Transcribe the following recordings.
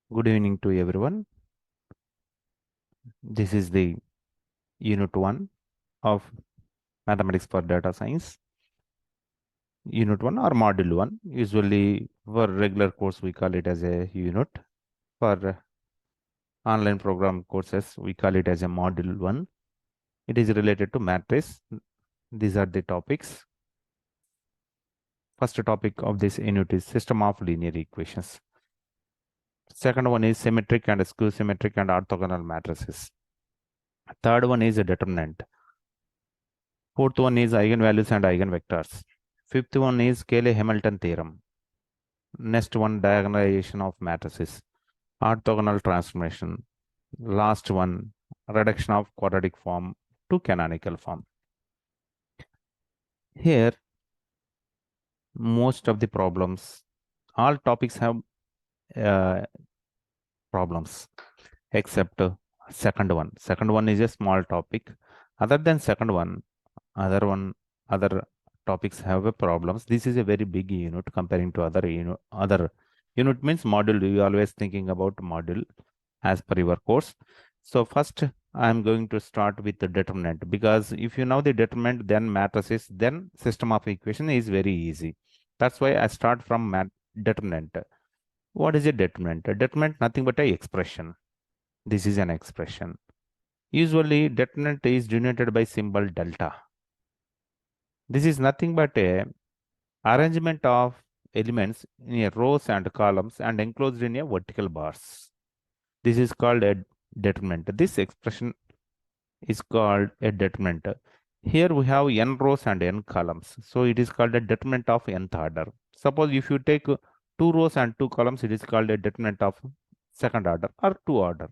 Good evening to everyone. This is the Unit 1 of Mathematics for Data Science. Unit 1 or Module 1. Usually for regular course we call it as a unit. For online program courses we call it as a Module 1. It is related to matrix. These are the topics. First topic of this unit is system of linear equations. Second one is symmetric and skew symmetric and orthogonal matrices. Third one is a determinant. Fourth one is eigenvalues and eigenvectors. Fifth one is Cayley-Hamilton theorem. Next one, diagonalization of matrices. Orthogonal transformation. Last one, reduction of quadratic form to canonical form. Here, most of the problems, all topics have problems except second one. Second one is a small topic. Other than second one, other topics have a problems. This is a very big unit comparing to other unit means module. You always thinking about module as per your course. So first I am going to start with the determinant, because if you know the determinant, then matrices, then system of equation is very easy. That's why I start from determinant. What is a determinant? A determinant nothing but a expression. This is an expression. Usually determinant is denoted by symbol delta. This is nothing but a arrangement of elements in a rows and columns and enclosed in a vertical bars. This is called a determinant. This expression is called a determinant. Here we have n rows and n columns. So it is called a determinant of nth order. Suppose if you take 2 rows and 2 columns, it is called a determinant of second order or 2 order.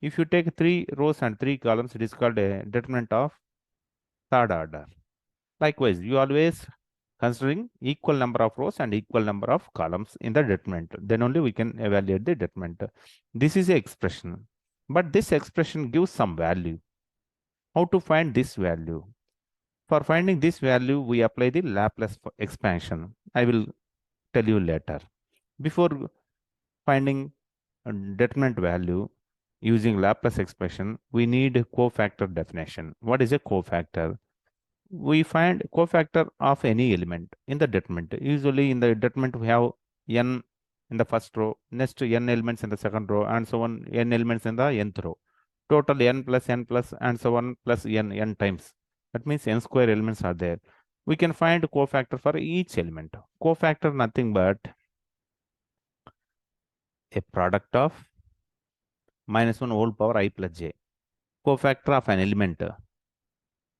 If you take 3 rows and 3 columns, it is called a determinant of third order. Likewise, you always considering equal number of rows and equal number of columns in the determinant. Then only we can evaluate the determinant. This is an expression, but this expression gives some value. How to find this value? For finding this value, we apply the Laplace expansion. I will tell you later. Before finding a determinant value using Laplace expression, we need a cofactor definition. What is a cofactor? We find cofactor of any element in the determinant. Usually in the determinant we have n in the first row, next n elements in the second row, and so on, n elements in the nth row. Total n plus and so on plus n times. That means n square elements are there. We can find cofactor for each element. Cofactor nothing but a product of -1 whole power I plus j. Cofactor of an element,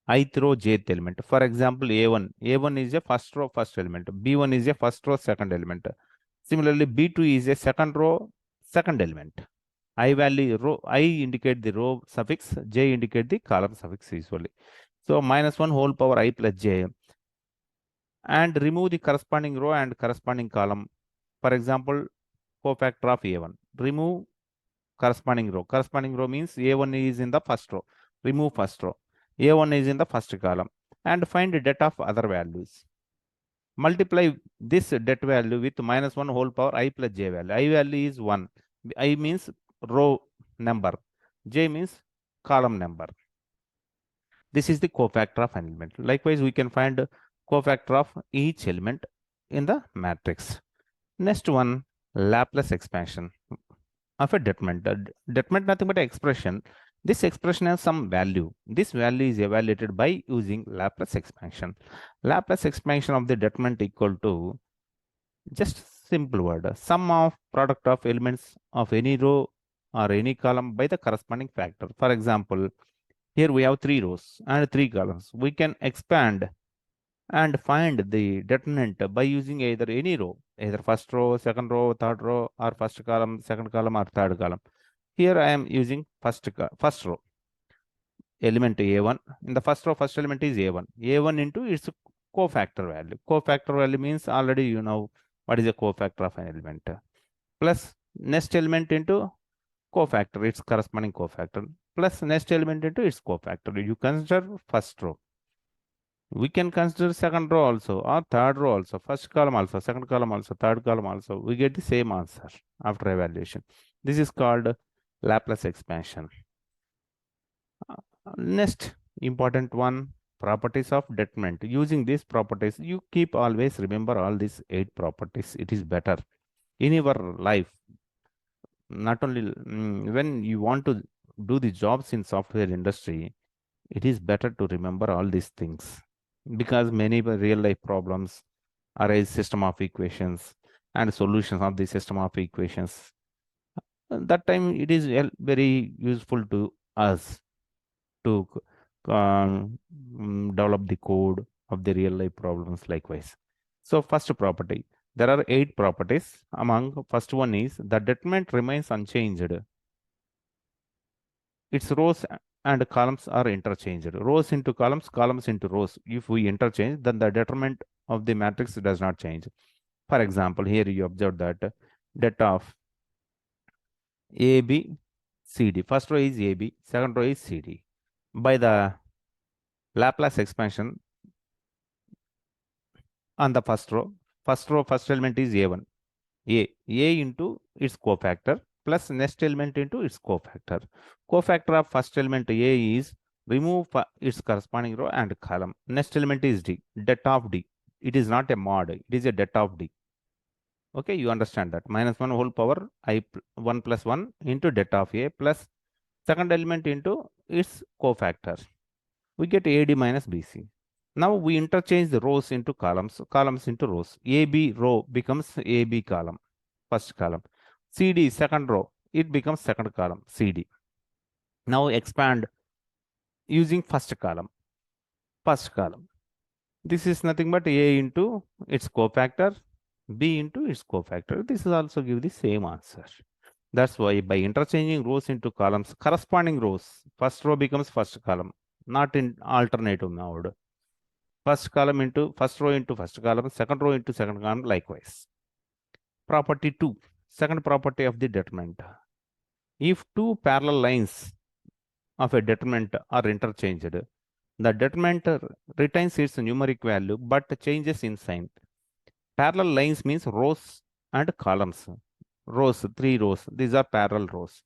ith row jth element. For example, A1 is a first row first element. B1 is a first row second element. Similarly, B2 is a second row second element. I value row, I indicate the row suffix, j indicate the column suffix usually. So -1 whole power I plus j, and remove the corresponding row and corresponding column. For example, cofactor of A1. Remove corresponding row. Corresponding row means A1 is in the first row. Remove first row. A1 is in the first column, and find the det of other values. Multiply this det value with -1 whole power I plus j value. I value is 1. I means row number. J means column number. This is the cofactor of an element. Likewise, we can find cofactor of each element in the matrix. Next one, Laplace expansion of a determinant. Determinant nothing but an expression. This expression has some value. This value is evaluated by using Laplace expansion. Laplace expansion of the determinant equal to just simple word, sum of product of elements of any row or any column by the corresponding factor. For example, here we have 3 rows and 3 columns. We can expand and find the determinant by using either any row, either first row, second row, third row, or first column, second column, or third column. Here I am using first row element A1. In the first row, first element is A1. A1 into its cofactor value. Cofactor value means already you know what is a cofactor of an element. Plus next element into cofactor, its corresponding cofactor, plus next element into its cofactor. You consider first row. We can consider second row also or third row also, first column also, second column also, third column also. We get the same answer after evaluation. This is called Laplace expansion. Next important one, properties of determinant. Using these properties, you keep always remember all these 8 properties. It is better in your life. Not only when you want to do the jobs in software industry, it is better to remember all these things because many real life problems arise system of equations and solutions of the system of equations. That time it is very useful to us to develop the code of the real life problems likewise. So first property, there are 8 properties. Among first one is the determinant remains unchanged. Its rows and columns are interchanged. Rows into columns, columns into rows. If we interchange, then the determinant of the matrix does not change. For example, here you observe that det of AB, CD. First row is AB, second row is CD. By the Laplace expansion on the first row, first element is A1. A into its cofactor plus next element into its cofactor. Cofactor of first element A is remove its corresponding row and column. Next element is D, det of D. It is not a mod, it is a det of D. Okay, you understand that. Minus 1 whole power I 1 plus 1 into det of A plus second element into its cofactor. We get AD minus BC. Now we interchange the rows into columns, columns into rows. AB row becomes AB column, first column. CD second row, it becomes second column, CD. Now expand using first column, first column. This is nothing but A into its cofactor, B into its cofactor. This is also give the same answer. That's why by interchanging rows into columns, corresponding rows, first row becomes first column, not in alternative mode. First column into first row into first column, second row into second column, likewise. Property 2, second property of the determinant. If two parallel lines of a determinant are interchanged, the determinant retains its numeric value but changes in sign. Parallel lines means rows and columns. Rows, 3 rows, these are parallel rows.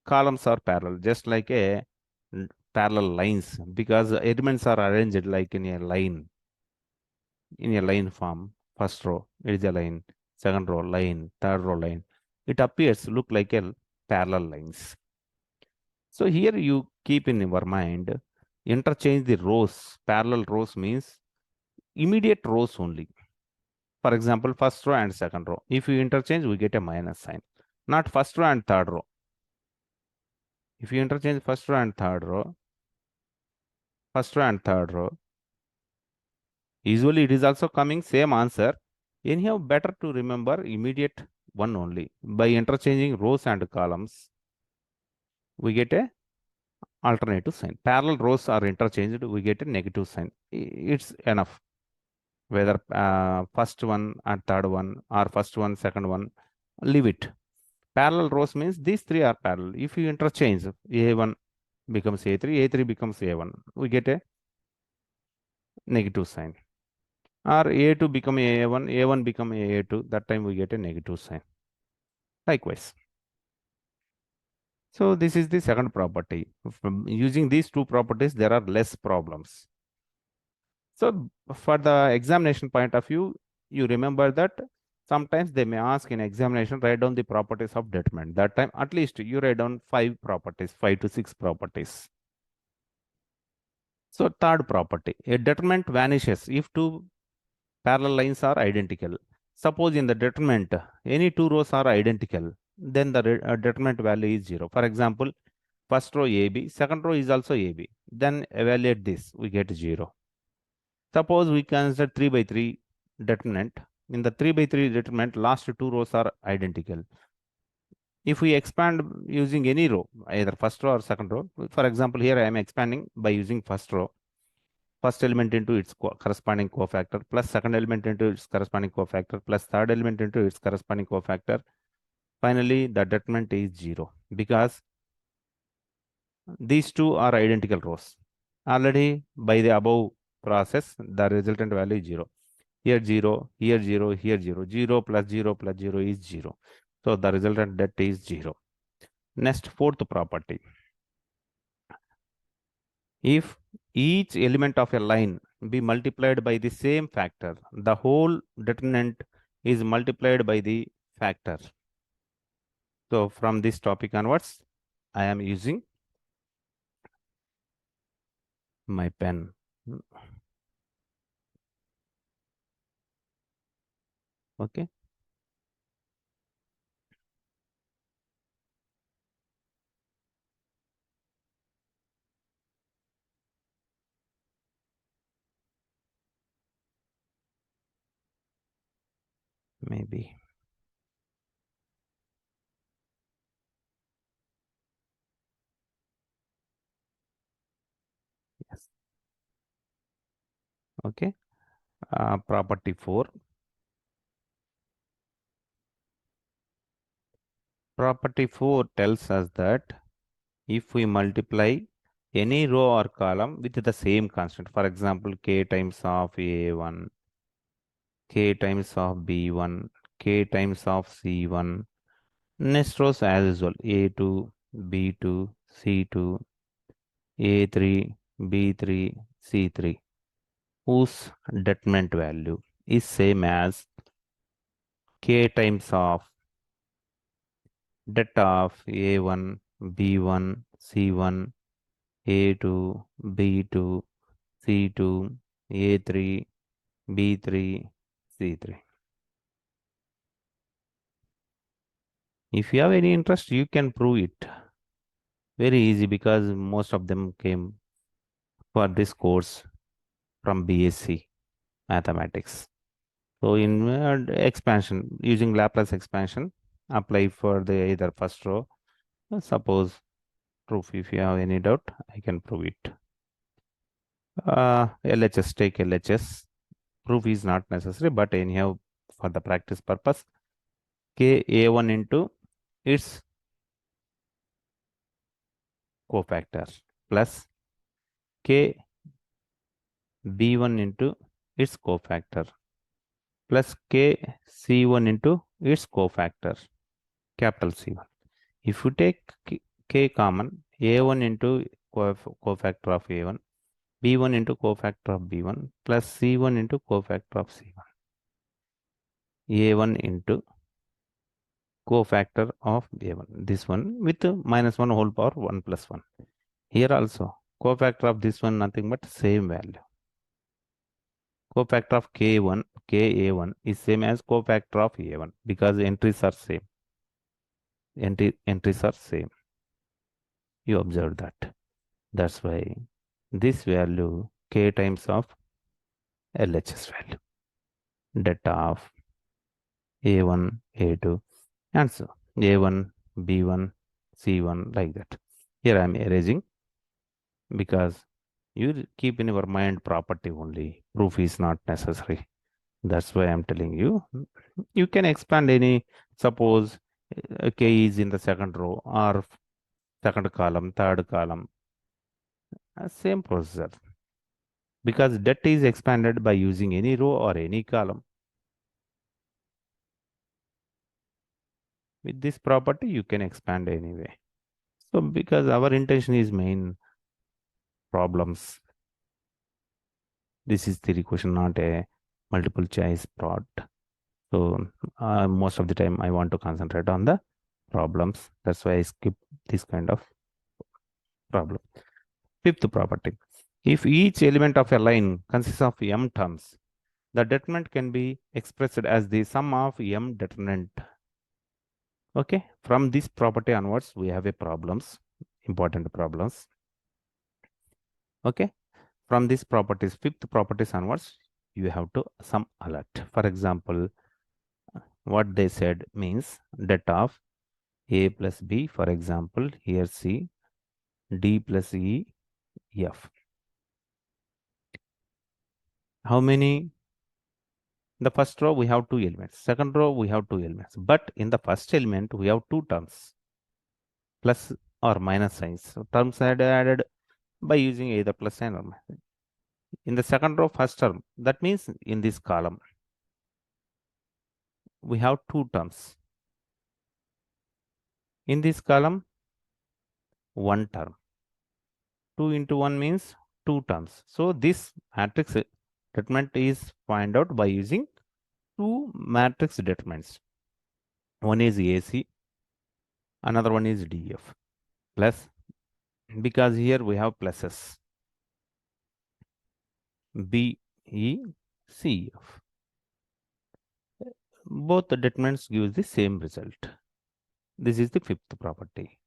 Columns are parallel, just like a parallel lines because elements are arranged like in a line form. First row, it is a line. Second row, line. Third row, line. It appears look like a parallel lines. So here you keep in your mind, interchange the rows. Parallel rows means immediate rows only. For example, first row and second row. If you interchange, we get a minus sign. Not first row and third row. If you interchange first row and third row, usually it is also coming same answer. Anyhow, better to remember immediate one only. By interchanging rows and columns, we get a alternative sign. Parallel rows are interchanged, we get a negative sign. It's enough. Whether first one and third one or first one, second one, leave it. Parallel rows means these 3 are parallel. If you interchange, A1 becomes A3, A3 becomes A1, we get a negative sign. Or A2 become A1, A1 become A2, that time we get a negative sign. Likewise. So this is the second property. From using these 2 properties, there are less problems. So for the examination point of view, you remember that sometimes they may ask in examination, write down the properties of determinant. That time, at least you write down 5 properties, 5 to 6 properties. So third property, a determinant vanishes if 2 parallel lines are identical. Suppose in the determinant, any 2 rows are identical, then the determinant value is 0. For example, first row AB, second row is also AB. Then evaluate this, we get 0. Suppose we consider 3 by 3 determinant. In the 3 by 3 determinant, last 2 rows are identical. If we expand using any row, either first row or second row, for example, here I am expanding by using first row. First element into its corresponding cofactor plus second element into its corresponding cofactor plus third element into its corresponding cofactor. Finally, the determinant is 0 because these 2 are identical rows. Already by the above process, the resultant value is 0. Here 0, here 0, here 0. 0 plus 0 plus 0 is 0. So the resultant that is 0. Next, fourth property. If each element of a line be multiplied by the same factor, the whole determinant is multiplied by the factor. So from this topic onwards, I am using my pen. Okay. Maybe. Yes. Okay. Property 4. Property 4 tells us that if we multiply any row or column with the same constant, for example, k times of A1, k times of B1, k times of C1, next rows as usual, A2, B2, C2, A3, B3, C3, whose determinant value is same as k times of det of A1, B1, C1, A2, B2, C2, A3, B3, C3. If you have any interest, you can prove it. Very easy because most of them came for this course from BSc Mathematics. So in expansion, using Laplace expansion, apply for the either first row. Suppose proof, if you have any doubt, I can prove it. LHS, take LHS. Proof is not necessary, but anyhow, for the practice purpose, KA1 into its cofactor plus KB1 into its cofactor plus KC1 into its cofactor, capital C1. If you take K common, A1 into cofactor of A1, B1 into cofactor of B1 plus C1 into cofactor of C1. A1 into cofactor of A1. This one with minus 1 whole power 1 plus 1. Here also cofactor of this one nothing but same value. Cofactor of K1, KA1 is same as cofactor of A1 because entries are same. Entries are same. You observe that. That's why this value K times of LHS value. Data of A1, A2, and so A1, B1, C1 like that. Here I am erasing because you keep in your mind property only. Proof is not necessary. That's why I'm telling you. You can expand any, suppose K is in the second row or second column, third column. Same procedure. Because det is expanded by using any row or any column. With this property, you can expand anyway. So because our intention is main problems. This is theory question, not a multiple choice part. So most of the time I want to concentrate on the problems. That's why I skip this kind of problem. Fifth property. If each element of a line consists of m terms, the determinant can be expressed as the sum of m determinant. Okay, from this property onwards, we have a problems, important problems. Okay, from these properties, fifth properties onwards, you have to some alert. For example, what they said means det of A plus B, for example, here C, D plus E, F. How many? The first row we have two elements. Second row we have two elements. But in the first element we have two terms, plus or minus signs. So terms are added by using either plus sign or minus. In the second row, first term. That means in this column, we have two terms. In this column, one term. 2 into 1 means two terms. So this matrix determinant is find out by using two matrix determinants. One is AC, another one is DF. Plus, because here we have pluses. B, E, C, F. Both the determinants give the same result. This is the fifth property.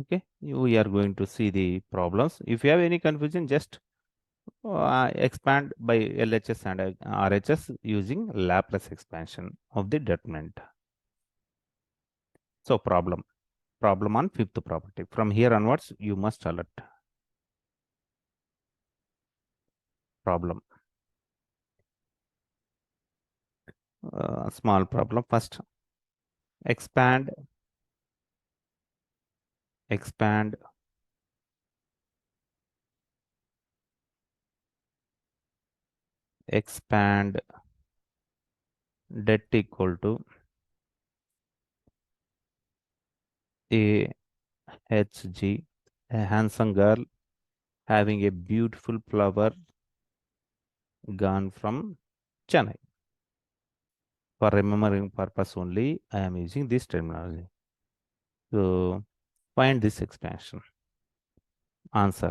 Okay, we are going to see the problems. If you have any confusion, just expand by LHS and RHS using Laplace expansion of the determinant. So problem on fifth property. From here onwards, you must alert. Problem. Small problem. First, expand det equal to a HG, a handsome girl having a beautiful flower gone from Chennai. For remembering purpose only, I am using this terminology. So find this expansion. Answer.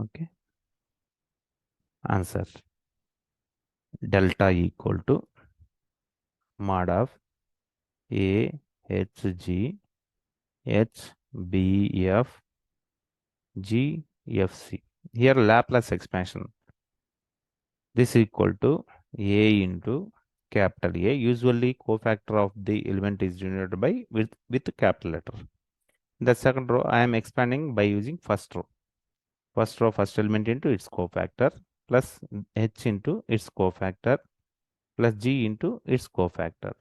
Okay. Answer. Delta equal to mod of A H G H B F G F C. Here Laplace expansion. This equal to A into capital A. Usually cofactor of the element is denoted by with capital letter. In the second row, I am expanding by using first row. First row, first element into its cofactor plus H into its cofactor plus G into its cofactor.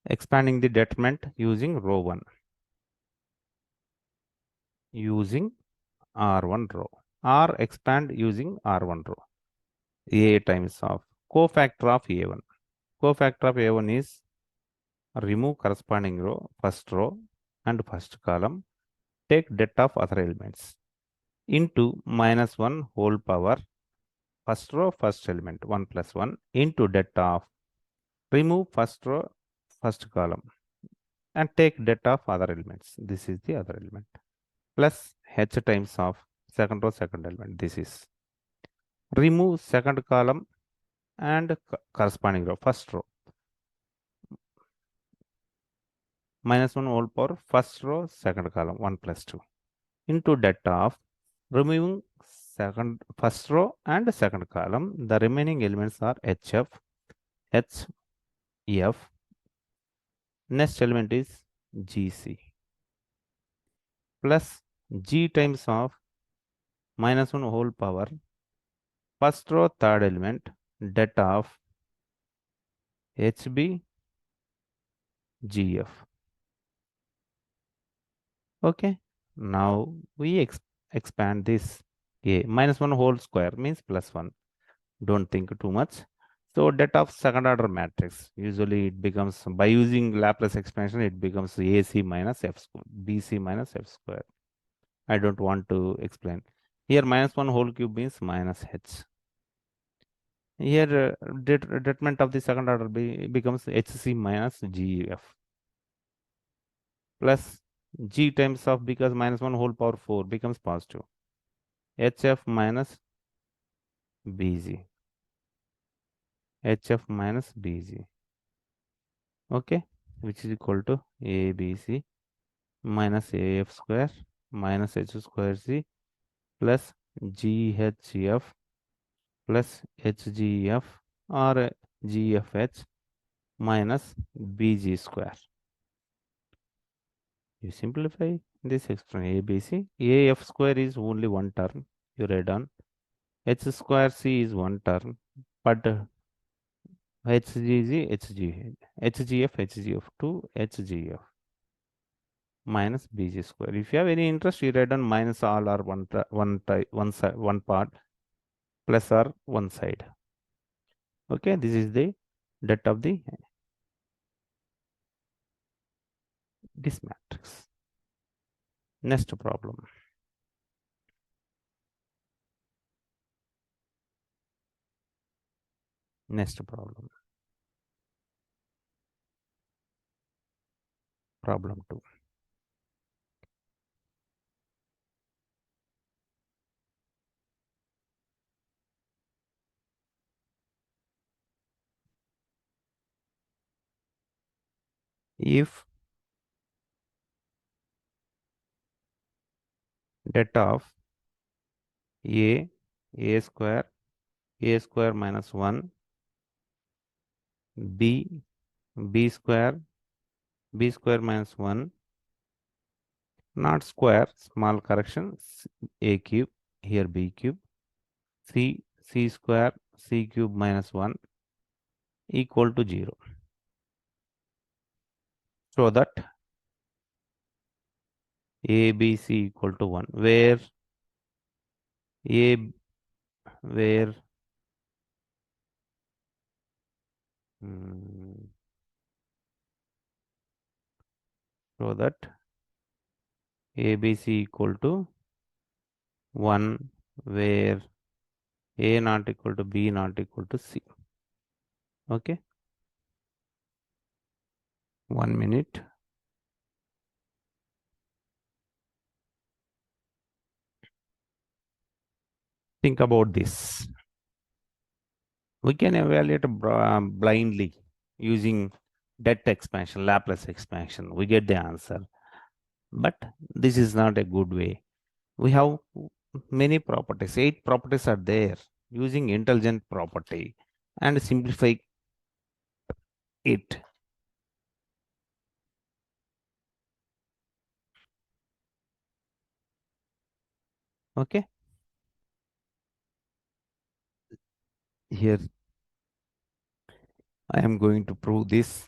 Expanding the determinant using row 1. Using R1 row. Or expand using R1 row. A times of cofactor of A1. Cofactor of A1 is remove corresponding row, first row and first column. Take det of other elements into minus 1 whole power first row, first element 1 plus 1 into det of remove first row, first column and take det of other elements. This is the other element plus h times of second row, second element. This is remove second column and corresponding row, first row minus 1 whole power first row, second column 1 plus 2 into det of removing first row and second column. The remaining elements are HF, HF. Next element is GC plus G times of minus 1 whole power first row, third element det of HB, GF. Okay. Now we expand this. A minus 1 whole square means plus 1. Don't think too much. So det of second order matrix, usually it becomes, by using Laplace expansion, it becomes AC minus F square, BC minus F square. I don't want to explain. Here minus 1 whole cube means minus H. Here determinant of the second order becomes HC minus GF plus G times of, because minus 1 whole power 4 becomes positive, HF minus BG. HF minus BG. Okay, which is equal to ABC minus AF square minus H square C plus GHF plus HGF or g of h minus bg square. You simplify this expression ABC. AF square is only one term. You write down. H square C is one term. But HGG, HGF 2, HGF minus BG square. If you have any interest, you write down minus all or one part, plus or one side. Okay, this is the debt of this matrix. Next problem. Next problem. Problem 2. If debt of A, A square minus 1, B, B square, B square minus 1, not square, small correction, A cube, here B cube, C square, C cube minus 1 equal to 0. So that A, B, C equal to 1, where A, where so that A, B, C equal to 1, where A not equal to B not equal to C. Okay. 1 minute. Think about this. We can evaluate blindly using debt expansion, Laplace expansion. We get the answer. But this is not a good way. We have many properties. 8 properties are there. Using intelligent property and simplify it. Okay. Here I am going to prove this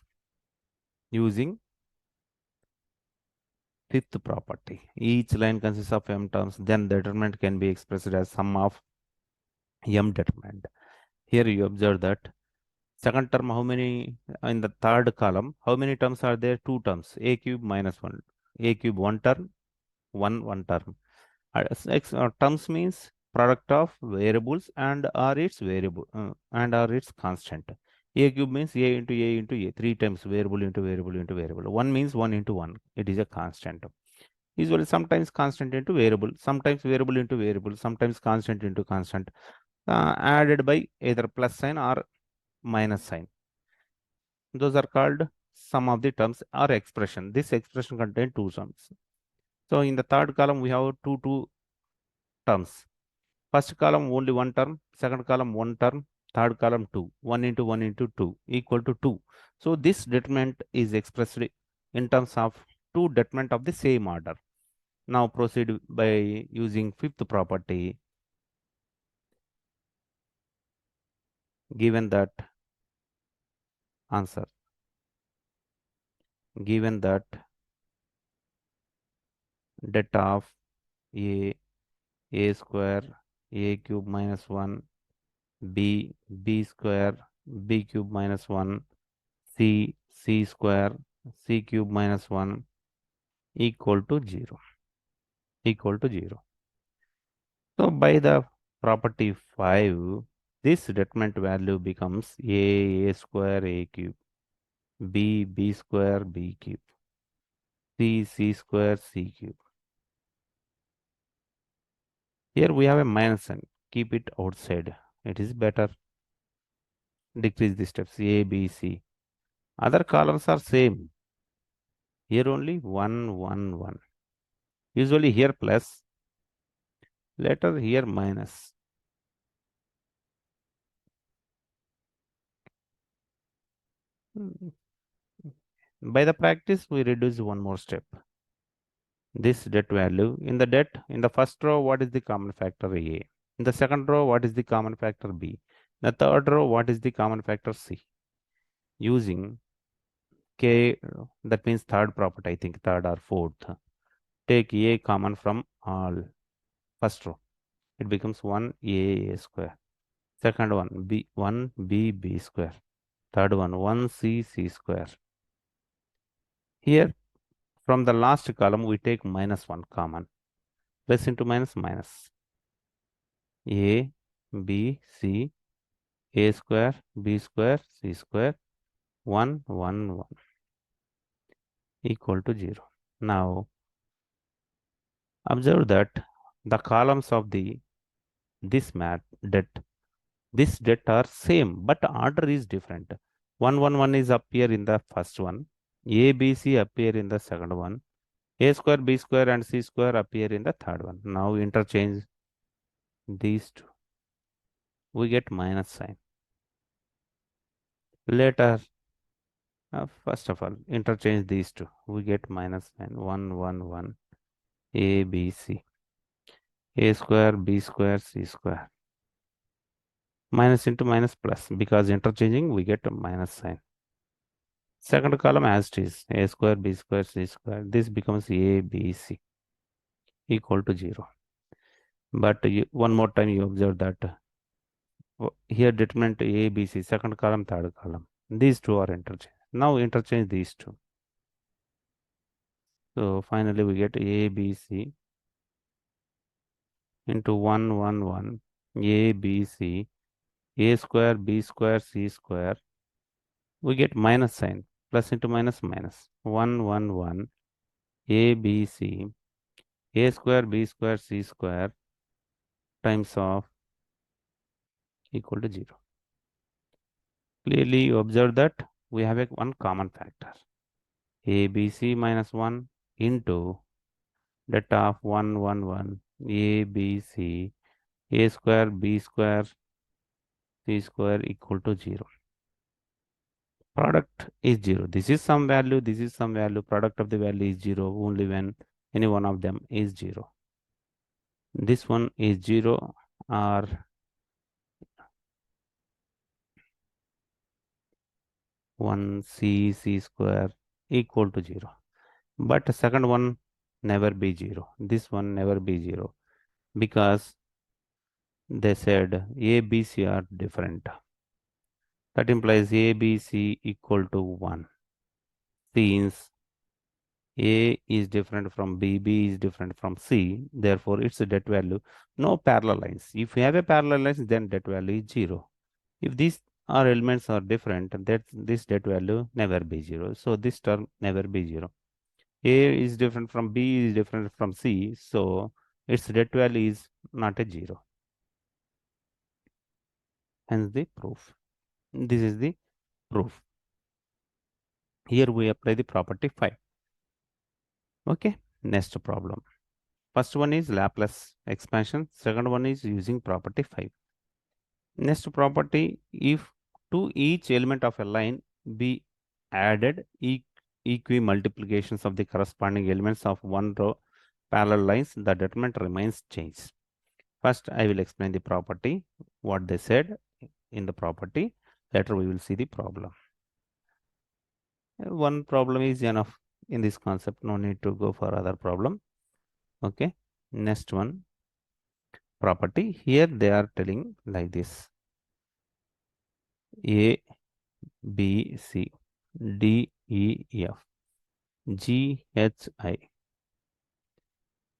using fifth property. Each line consists of m terms. Then the determinant can be expressed as sum of m determinant. Here you observe that second term, how many in the third column, how many terms are there? 2 terms. A cube minus 1. A cube 1 term, 1 term. Terms means product of variables and or its variable and or its constant. A cube means A into A into A. 3 times variable into variable into variable. 1 means 1 into 1. It is a constant. Usually sometimes constant into variable, sometimes variable into variable, sometimes constant into constant, added by either plus sign or minus sign. Those are called sum of the terms or expression. This expression contains 2 sums. So in the third column, we have two terms. First column only 1 term, second column 1 term, third column 2. 1 into 1 into 2 equal to 2. So this determinant is expressed in terms of 2 determinant of the same order. Now proceed by using fifth property. Given that answer, given that det of a square, a cube minus 1, b square, b cube minus 1, c square, c cube minus 1 equal to 0. Equal to 0. So by the property 5, this determinant value becomes a square, a cube, b square, b cube, c square, c cube. Here we have a minus sign. Keep it outside. It is better. Decrease the steps A, B, C. Other columns are same. Here only 1, 1, 1. Usually here plus. Later here minus. By the practice, we reduce one more step. This det value. In the first row, what is the common factor A? In the second row, what is the common factor B? In the third row, what is the common factor C? Using K, that means third property, I think third or fourth. Take A common from all. First row, it becomes 1A square. Second one, B 1B square. Third one, 1C square. Here, from the last column, we take -1 common. Plus into minus minus. A, B, C, A square, B square, C square, 1, 1, 1 equal to 0. Now, observe that the columns of this det are same, but order is different. 1, 1, 1 is appear in the first one. A, B, C appear in the second one. A square, B square, and C square appear in the third one. Now interchange these two. We get minus sign. Later, first of all, interchange these two. We get minus sign. 1, 1, 1. A, B, C. A square, B square, C square. Minus into minus plus. Because interchanging, we get a minus sign. Second column as it is. A square, B square, C square. This becomes A, B, C equal to 0. But one more time you observe that here determinant A, B, C, second column, third column. These two are interchanged. Now interchange these two. So finally we get A, B, C into 1, 1, 1. A, B, C. A square, B square, C square. We get minus sign. Plus into minus minus. 1, 1, 1. A, B, C. A square, B square, C square times of equal to 0. Clearly you observe that we have one common factor. A, B, C minus 1 into that of 1, 1, 1. A, B, C. A square, B square, C square equal to 0. Product is 0. This is some value, this is some value. Product of the value is 0 only when any one of them is 0. This one is 0 or 1C square equal to 0. But the second one never be 0. This one never be 0 because they said A, B, C are different. That implies A, B, C equal to 1. Since A is different from B, B is different from C, therefore its det value, no parallel lines. If you have a parallel lines, then det value is 0. If these are elements are different, that this det value never be 0. So this term never be 0. A is different from B is different from C, so its det value is not a 0. Hence the proof. This is the proof. Here we apply the property 5. Okay, next problem. First one is Laplace expansion. Second one is using property 5. Next property, if to each element of a line be added equi-multiplications of the corresponding elements of one row parallel lines, the determinant remains changed. First, I will explain the property, what they said in the property. Later, we will see the problem. One problem is enough in this concept. No need to go for other problem. Okay. Next one, property. Here they are telling like this. A, B, C, D, E, F, G, H, I.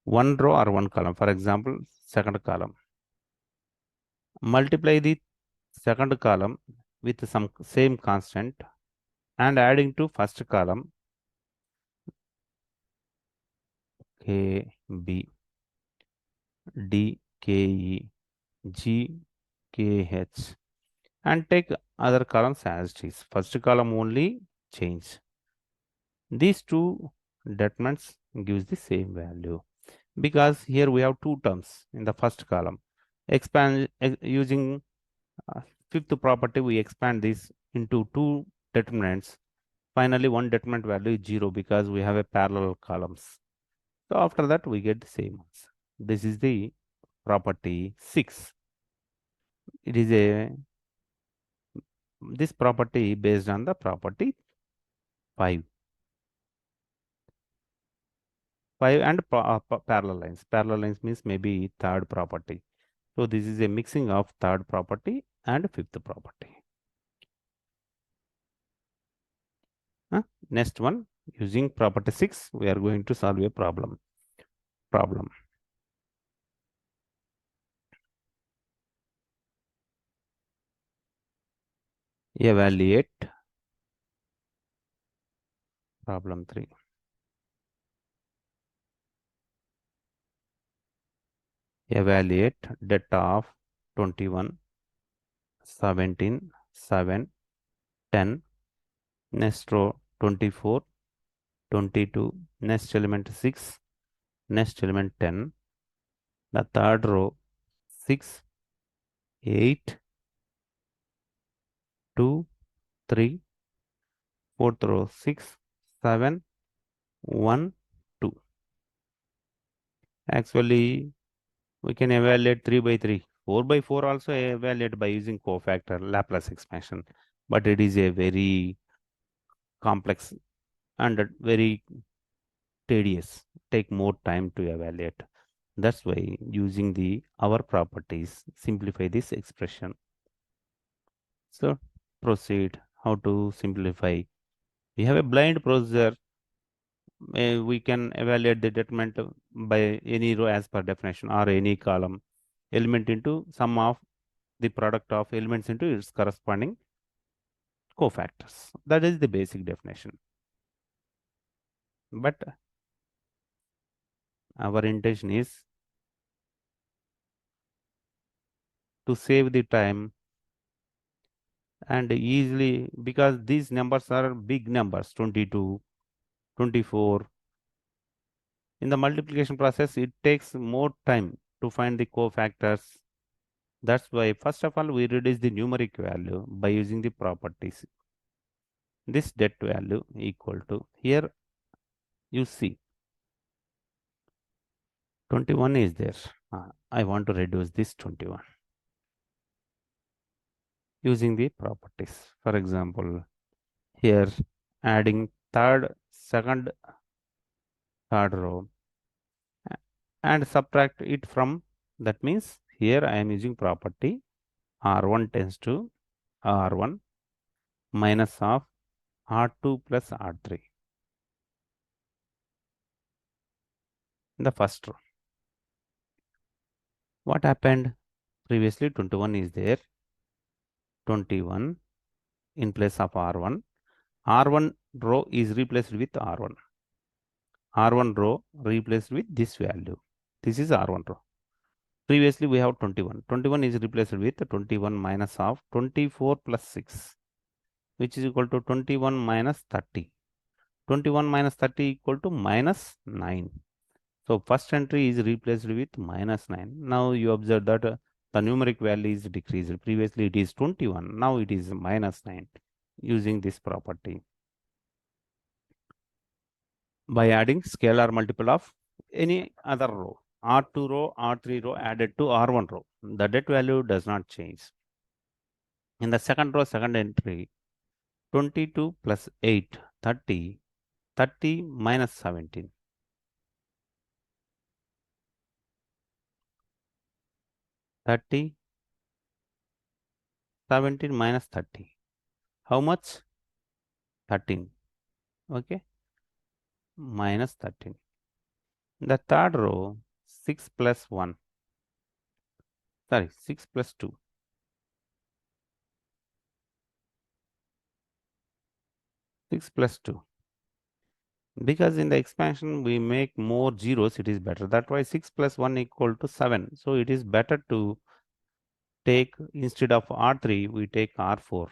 One row or one column. For example, second column. Multiply the second column with some same constant and adding to first column K, B, D, K, E, G, K, H and take other columns as it is. First column only change. These two determinants gives the same value because here we have two terms in the first column. Expand using fifth property, we expand this into two determinants. Finally, one determinant value is 0 because we have a parallel columns. So after that, we get the same answer. This is the property 6. It is a this property based on the property 5. 5 and parallel lines. Parallel lines means maybe third property. So this is a mixing of third property and fifth property. Next one, using property 6, we are going to solve a problem. Evaluate problem 3. Evaluate data of 21, 17, 7, 10. Next row 24, 22. Next element 6. Next element 10. The third row 6, 8, 2, 3. Fourth row 6, 7, 1, 2. Actually, we can evaluate 3 by 3. 4 by 4 also evaluate by using cofactor Laplace expansion. But it is a very complex and very tedious. Take more time to evaluate. That's why using the our properties simplify this expression. So proceed. How to simplify? We have a blind procedure. We can evaluate the determinant by any row as per definition or any column element into sum of the product of elements into its corresponding cofactors. That is the basic definition. But our intention is to save the time and easily, because these numbers are big numbers, 22, 24. In the multiplication process, it takes more time to find the cofactors. That's why, first of all, we reduce the numeric value by using the properties. This det value equal to, here you see 21 is there. I want to reduce this 21 using the properties. For example, here adding second, third row and subtract it from, that means here I am using property R1 tends to R1 minus of R2 plus R3 in the first row. What happened? Previously 21 is there. 21 in place of R1. R1 row is replaced with R1. R1 row replaced with this value. This is R1 row. Previously we have 21. 21 is replaced with 21 minus of 24 plus 6, which is equal to 21 minus 30. 21 minus 30 equal to minus 9. So first entry is replaced with minus 9. Now you observe that the numeric value is decreased. Previously it is 21. Now it is minus 9 using this property. By adding scalar multiple of any other row, R2 row, R3 row added to R1 row. The det value does not change. In the second row, second entry, 22 plus 8, 30, 30 minus 17. 30, 17 minus 30. How much? 13. Okay. Minus 13. The third row, 6 plus 1. Sorry, 6 plus 2. 6 plus 2. Because in the expansion we make more zeros, it is better. That's why 6 plus 1 equal to 7. So it is better to take, instead of R3, we take R4.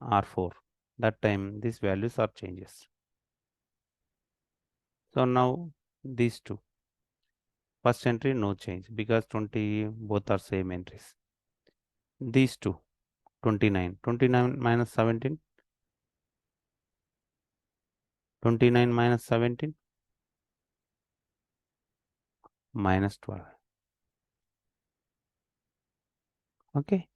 R4. That time these values are changes. So now these two. First entry, no change because 20, both are same entries. These two, 29. 29 minus 17. 29 minus 17. Minus 12. Okay.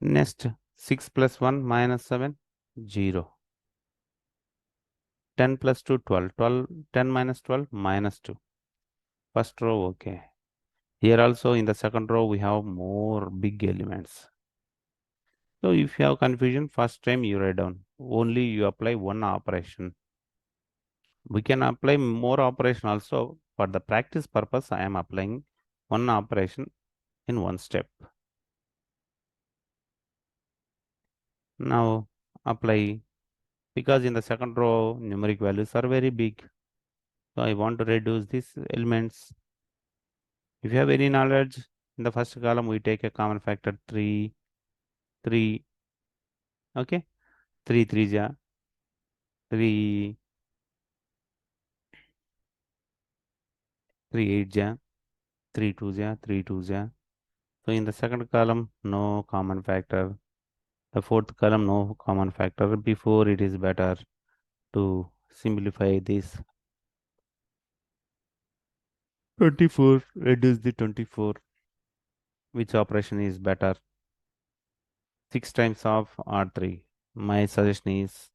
Next, 6 plus 1 minus 7. 0. 10 plus 2, 12. 12, 10 minus 12, minus 2. First row, okay. Here also in the second row, we have more big elements. So if you have confusion, first time you write down. Only you apply one operation. We can apply more operation also. For the practice purpose, I am applying one operation in one step. Now apply, because in the second row, numeric values are very big. So I want to reduce these elements. If you have any knowledge, in the first column, we take a common factor 3, 3, okay? 3 3 ja, 3, 3 8 ja, 3 2 ja, 3 2 ja. So in the second column, no common factor. The fourth column, no common factor. Before it is better to simplify this. 24, reduce the 24. Which operation is better? 6 times of R3. My suggestion is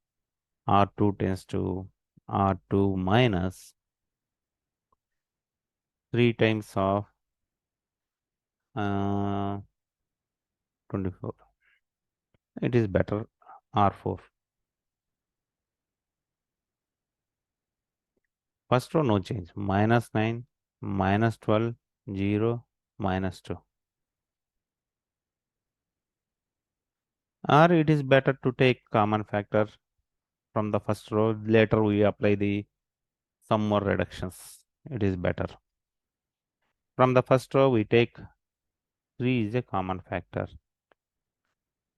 R2 tends to R2 minus 3 times of 24. It is better R4. First row no change. Minus 9, minus 12, 0, minus 2. Or it is better to take common factor from the first row. Later we apply the some more reductions. It is better. From the first row we take 3 is a common factor.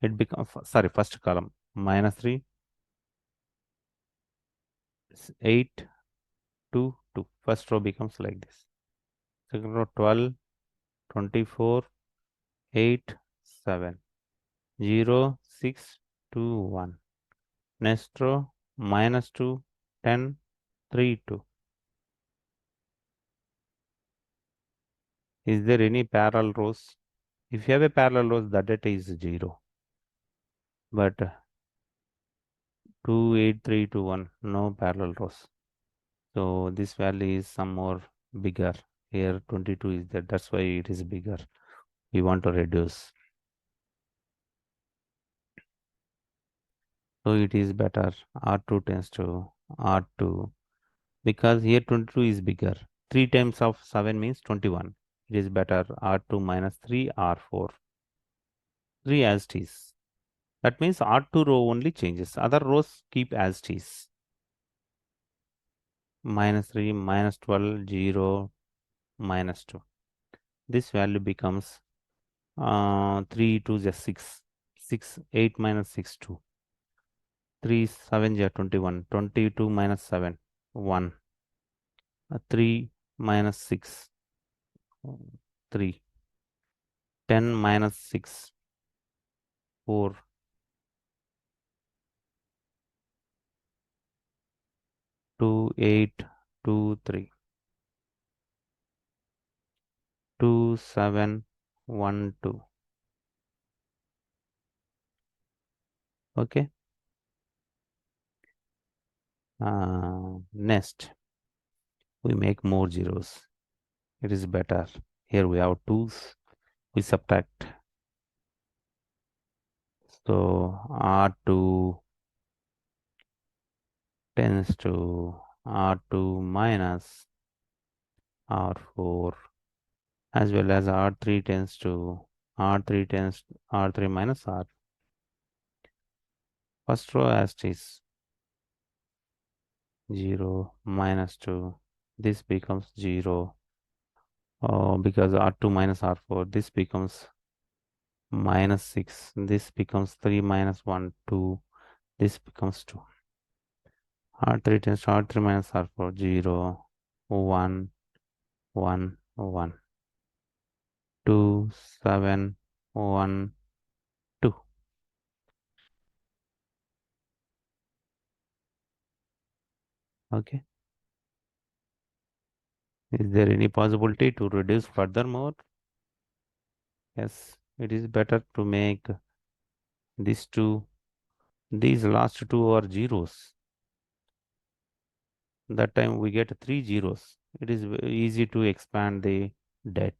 It becomes, sorry, first column, minus 3, 8, 2, 2. First row becomes like this. Second row 12, 24, 8, 7, 0, 6, 2, 1. Next row minus 2, 10, 3, 2. Is there any parallel rows? If you have a parallel rows, the data is 0. But 2, 8, 3, 2, 1, no parallel rows. So this value is some more bigger. Here 22 is there. That's why it is bigger. We want to reduce. So it is better. R2 tends to R2 because here 22 is bigger. 3 times of 7 means 21. It is better R2 minus 3 R4. 3 as it is. That means R2 row only changes. Other rows keep as it is. Minus 3, minus 12, 0, minus 2. This value becomes 3 2 is 6. 6, 8 minus 6, 2. 3, 7 is 21. 22 minus 7, 1. 3 minus 6, 3. 10 minus 6, 4. 2, 8, 2, 3. 2, 7, 1, 2. Okay. Next, we make more zeros. It is better. Here we have 2's. We subtract. So R2 tends to R2 minus R4 as well as R3 tends to R3 minus R. First row as it is 0 minus 2. This becomes 0 because R2 minus R4. This becomes minus 6. This becomes 3 minus 1, 2. This becomes 2. R3 tends to R3 minus R4, 0, 1, 1, 1, 2, 7, 1, 2. Okay. Is there any possibility to reduce furthermore? Yes, it is better to make these two, these last two are zeros. That time we get three zeros. It is easy to expand the debt.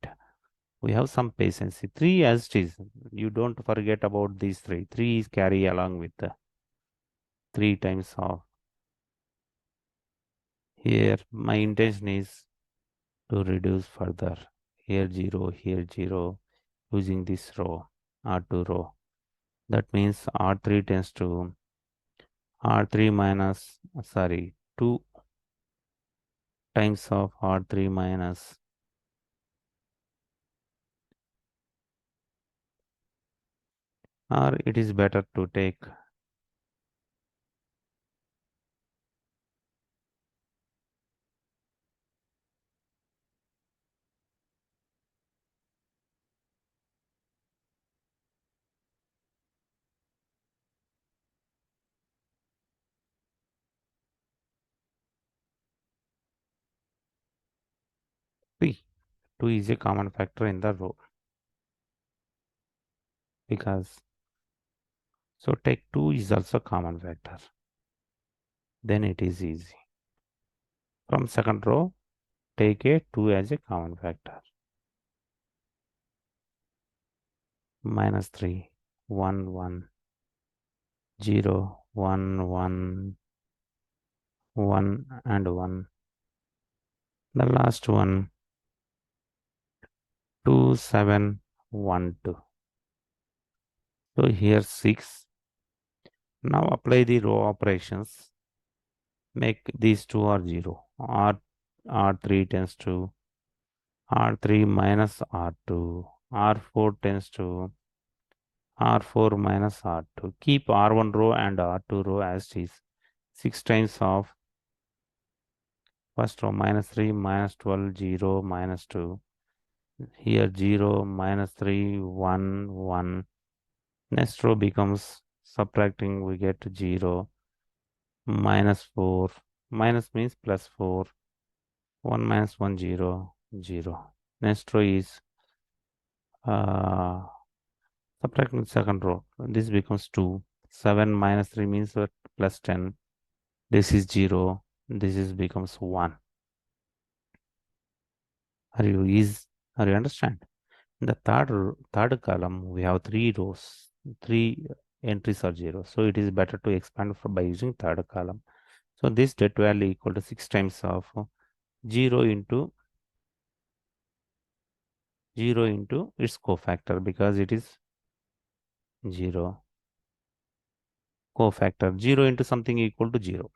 We have some patience. Three as it is. You don't forget about these three. Three is carry along with the 3 times of. Here, my intention is to reduce further. Here 0, using this row, R2 row. That means R3 tends to R3 minus, 2 times of R3 minus, or it is better to take P. 2 is a common factor in the row because so take 2 is also common factor. Then it is easy. From second row, take a 2 as a common factor. Minus 3, 1, 1, 0, 1, 1, 1, and 1. The last one, 2, 7, 1, 2. So here 6. Now apply the row operations. Make these two are 0. R3 tends to R3 minus R2. R4 tends to R4 minus R2. Keep R1 row and R2 row as is. 6 times of first row minus 3 minus 12 0 minus 2. Here 0 minus 3 1 1. Next row becomes subtracting, we get 0 minus 4. Minus means plus 4. 1 minus 1 0 0. Next row is subtracting second row. This becomes 2. 7 minus 3 means plus 10. This is 0. This is becomes 1. Are you understand? In the third column, we have 3 rows. 3 entries are 0. So it is better to expand by using third column. So this debt value equal to 6 times of 0 into its cofactor because it is 0 cofactor. 0 into something equal to 0.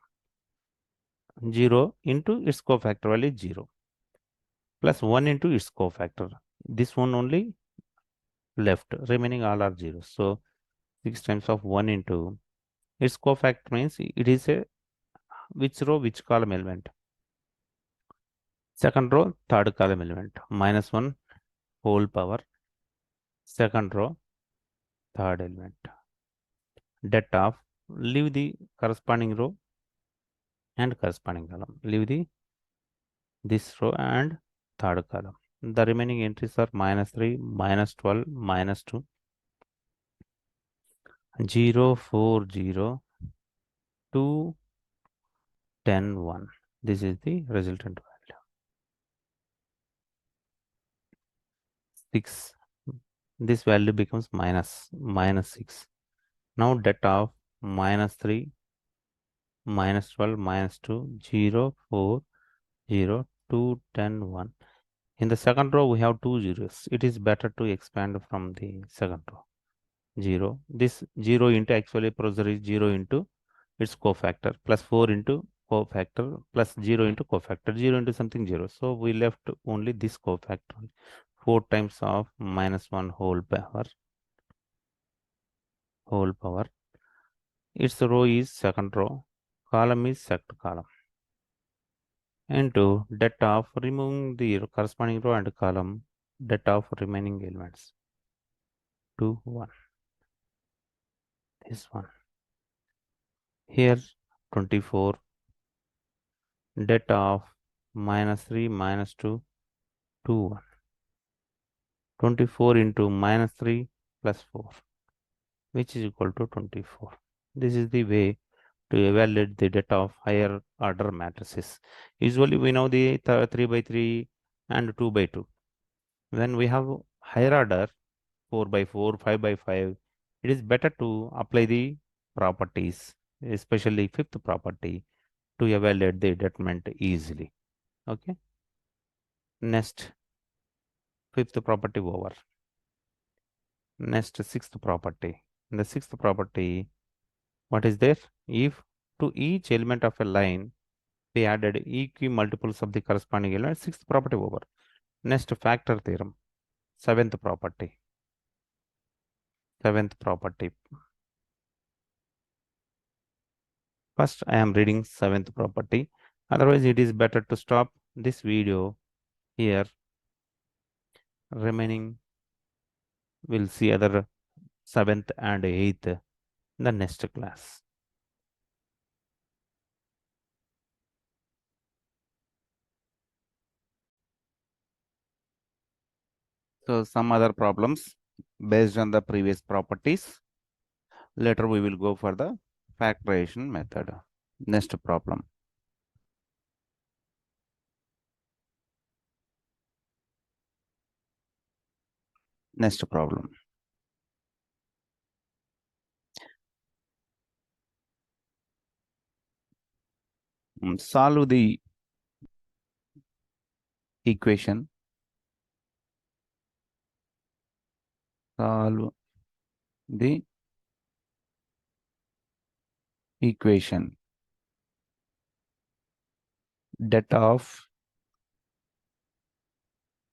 0 into its cofactor value is 0 plus 1 into its cofactor. This one only left, remaining all are 0. So 6 times of 1 into its cofactor means it is a which row, which column element. Second row, third column element. Minus 1 whole power. Second row, third element. Det of, leave the corresponding row and corresponding column. Leave this row and third column. The remaining entries are minus 3, minus 12, minus 2, 0, 4, 0, 2, 10, 1. This is the resultant value. 6. This value becomes minus 6. Now det of minus 3, minus 12, minus 2, 0, 4, 0, 2, 10, 1. In the second row, we have two zeros. It is better to expand from the second row. 0. This 0 into actually procedure is 0 into its cofactor plus 4 into cofactor plus 0 into cofactor. 0 into something 0. So we left only this cofactor. 4 times of minus 1 whole power. Its row is second row. column is sect column into det of removing the corresponding row and column, det of remaining elements. 2, 1. This one. Here 24, det of -3, -2, 2, 1. 24 into -3 plus 4, which is equal to 24. This is the way to evaluate the data of higher order matrices. Usually we know the 3 by 3 and 2 by 2. When we have higher order 4 by 4, 5 by 5, it is better to apply the properties, especially fifth property, to evaluate the determinant easily. Okay. Next, fifth property over. Next, sixth property. In the sixth property, what is there? If to each element of a line we added eq multiples of the corresponding element, sixth property over. Next, factor theorem, seventh property. Seventh property. First, I am reading seventh property. Otherwise, it is better to stop this video here. Remaining, we'll see other seventh and eighth in the next class. So some other problems based on the previous properties. Later we will go for the factorization method. Next problem. Next problem. Solve the equation. Solve the equation. Det of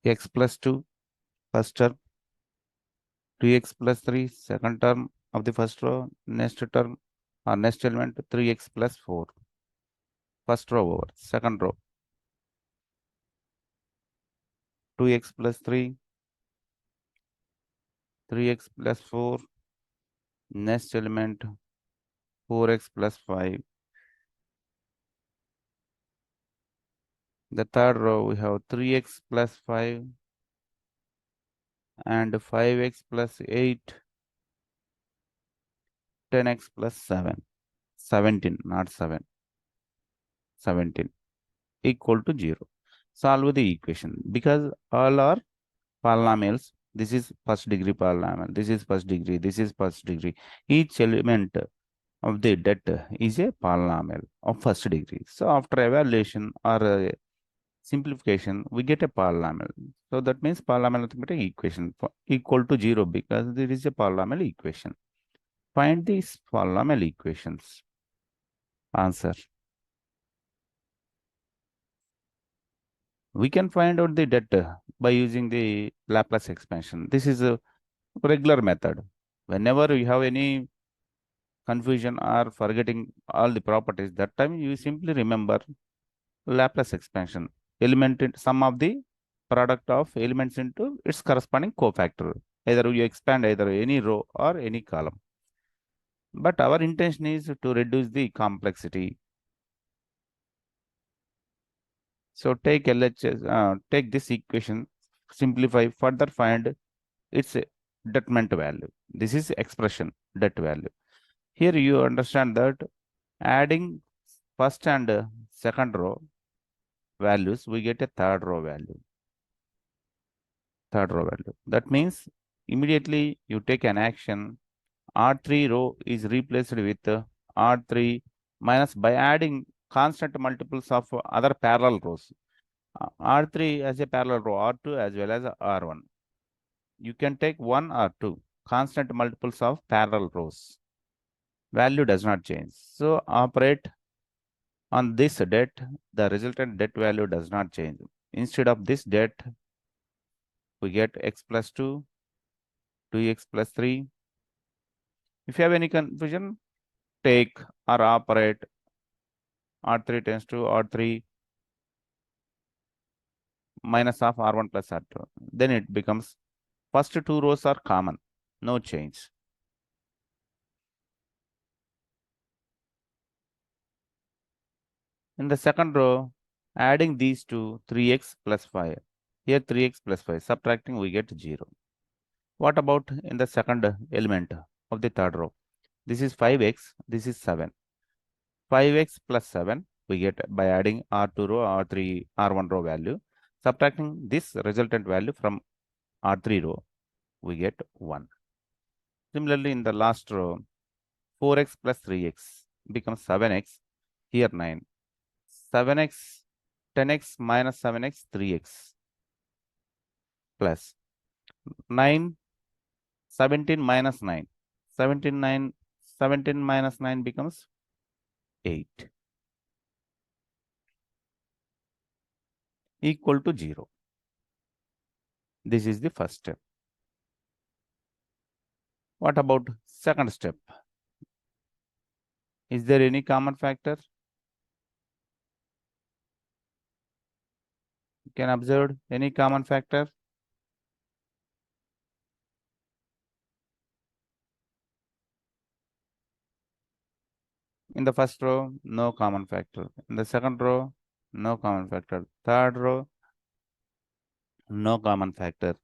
x plus 2 first term, 2x plus 3 second term of the first row, next term or next element 3x plus 4. First row over, second row 2x plus 3, 3x plus 4, next element 4x plus 5. The third row we have 3x plus 5 and 5x plus 8, 10x plus 7, 17, not 7, 17 equal to 0. Solve the equation because all are polynomials. This is first degree polynomial, this is first degree, this is first degree. Each element of the det is a polynomial of first degree. So after evaluation or simplification, we get a polynomial. So that means polynomial arithmetic equation equal to 0 because there is a polynomial equation. Find these polynomial equations. Answer. We can find out the det by using the Laplace expansion. This is a regular method. Whenever you have any confusion or forgetting all the properties, that time you simply remember Laplace expansion. Element in sum of the product of elements into its corresponding cofactor. Either you expand either any row or any column. But our intention is to reduce the complexity. So take LHS, take this equation, simplify, further find its determinant value. This is expression det value. Here you understand that adding first and second row values, we get a third row value. Third row value. That means immediately you take an action. R3 row is replaced with R3 minus by adding constant multiples of other parallel rows. R3 as a parallel row, R2 as well as R1. You can take 1 or 2 constant multiples of parallel rows. Value does not change. So operate on this det, the resultant det value does not change. Instead of this det, we get x plus 2, 2x plus 3. If you have any confusion, take or operate R3 tends to R3 minus of R1 plus R2. Then it becomes first two rows are common, no change. In the second row, adding these two, 3x plus 5. Here 3x plus 5, subtracting we get 0. What about in the second element of the third row? This is 5x, this is 7. 5x plus 7 we get by adding R2 row, R3, R1 row value. Subtracting this resultant value from R3 row, we get 1. Similarly, in the last row, 4x plus 3x becomes 7x, here 9. 7x, 10x minus 7x, 3x plus 9, 17 minus 9. 17 minus 9 becomes 8 equal to 0. This is the first step. What about second step? Is there any common factor? You can observe any common factor? In the first row, no common factor. In the second row, no common factor. Third row, no common factor.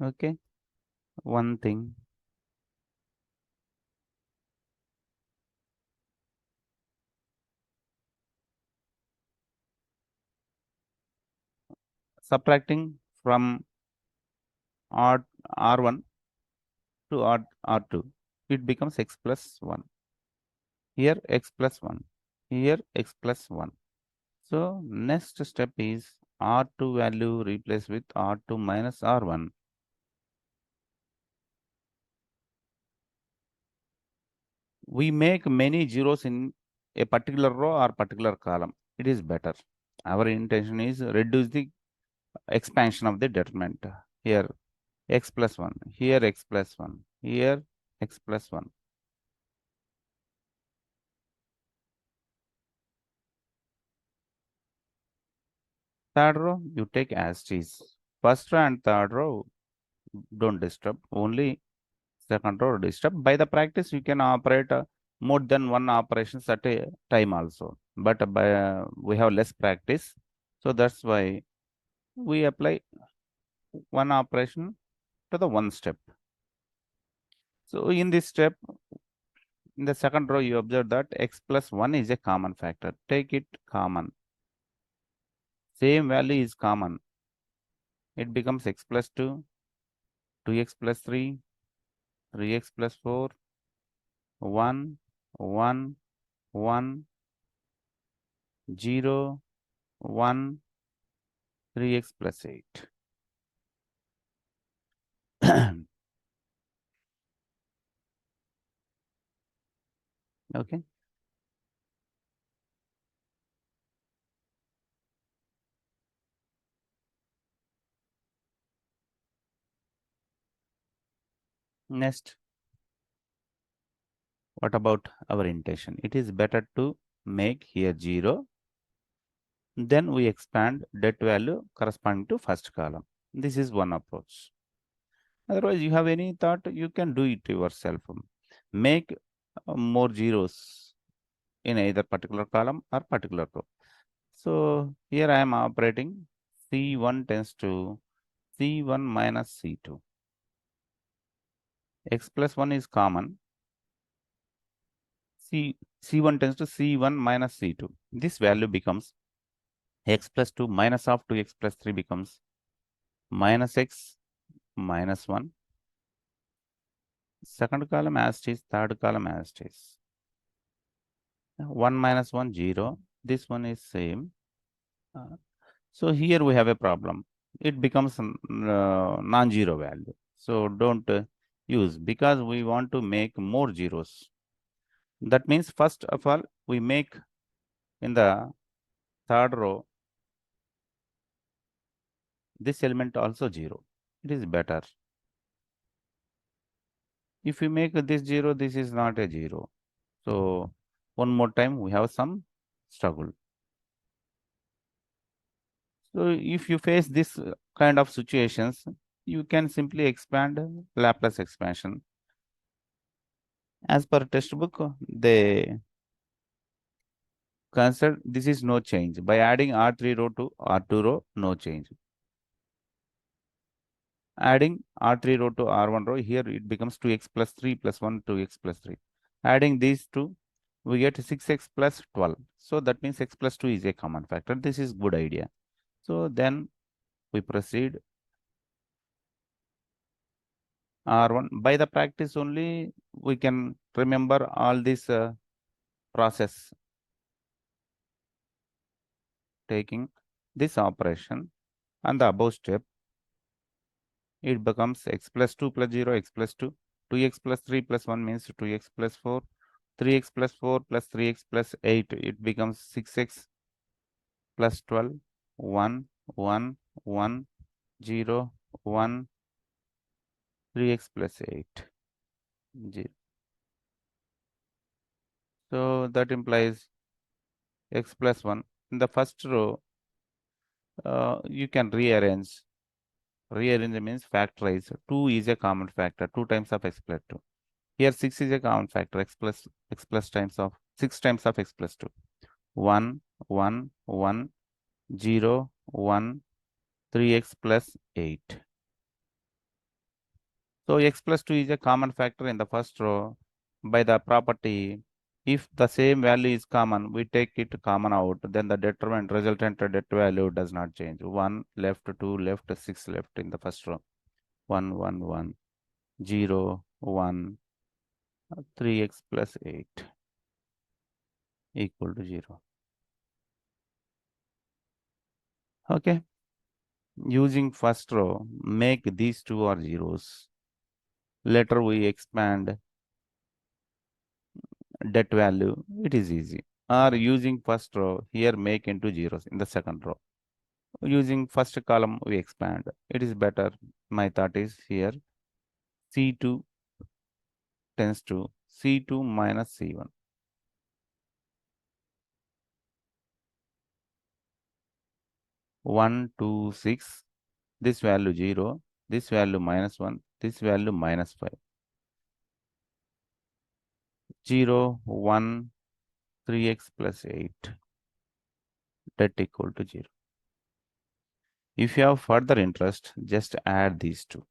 Okay, one thing. Subtracting from R1 to R2, it becomes x plus 1. Here x plus 1. Here x plus 1. So next step is R2 value replaced with R2 minus R1. We make many zeros in a particular row or particular column. It is better. Our intention is reduce the expansion of the determinant. Here x plus 1, here x plus 1, here x plus 1. Third row, you take as is. First row and third row, don't disturb. Only second row disturb. By the practice, you can operate more than one operations at a time also. But we have less practice. So that's why we apply one operation to the one step. So in this step, in the second row, you observe that x plus 1 is a common factor. Take it common. Same value is common. It becomes x plus 2, 2x plus 3, 3x plus 4, 1, 1, 1, 0, 1, 3x plus 8. Okay. Next, what about our intention? It is better to make here 0. Then we expand that value corresponding to first column. This is one approach. Otherwise, you have any thought, you can do it yourself. Make more zeros in either particular column or particular row. So here I am operating C1 tends to C1 minus C2. X plus 1 is common. C1 tends to C1 minus C2. This value becomes x plus 2 minus of 2x plus 3 becomes minus x minus 1. Second column as it is, third column as it is. 1 minus 1, 0. This one is same. So here we have a problem. It becomes non-zero value. So don't use because we want to make more zeros. That means first of all, we make in the third row, this element also 0. It is better. If we make this 0, this is not a 0. So one more time, we have some struggle. So if you face this kind of situations, you can simply expand Laplace expansion. As per textbook, they consider this is no change. By adding R3 row to R2 row, no change. Adding R3 row to R1 row, here it becomes 2x plus 3 plus 1, 2x plus 3. Adding these two, we get 6x plus 12. So that means x plus 2 is a common factor. This is good idea. So then we proceed R1. By the practice only, we can remember all this process. Taking this operation and the above step, it becomes x plus 2 plus 0, x plus 2, 2x plus 3 plus 1 means 2x plus 4, 3x plus 4 plus 3x plus 8, it becomes 6x plus 12, 1, 1, 1, 0, 1, 3x plus 8, 0. So that implies x plus 1. In the first row, you can rearrange. Rearrange means factorize. 2 is a common factor. 2 times of x plus 2. Here 6 is a common factor. X plus times of 6 times of x plus 2. 1, 1, 1, 0, 1, 3x plus 8. So x plus 2 is a common factor in the first row. By the property, if the same value is common, we take it common out, then the determinant resultant det value does not change. 1 left, 2 left, 6 left in the first row. 1, 1, 1, 0, 1, 3x plus 8 equal to 0. Okay. Using first row, make these two are zeros. Later we expand det value. It is easy. Or using first row, here make into zeros in the second row. Using first column, we expand. It is better. My thought is here C2 tends to C2 minus C1. One, 2, 6. This value 0. This value minus 1. This value minus 5. 0, 1, 3x plus 8. That equal to 0. If you have further interest, just add these two.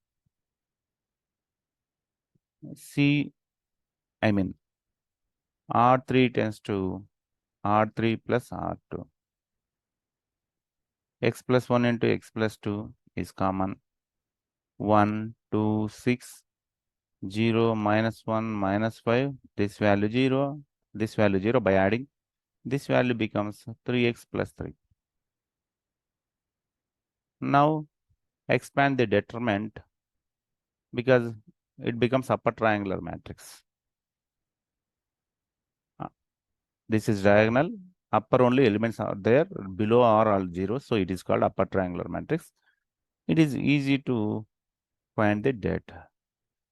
R3 tends to R3 plus R2. X plus 1 into x plus 2 is common. 1, 2, 6, 0, minus 1, minus 5. This value 0, this value 0. By adding, this value becomes 3x plus 3. Now, expand the determinant because it becomes upper triangular matrix. This is diagonal. Upper only elements are there. Below are all zeros. So it is called upper triangular matrix. It is easy to find the det.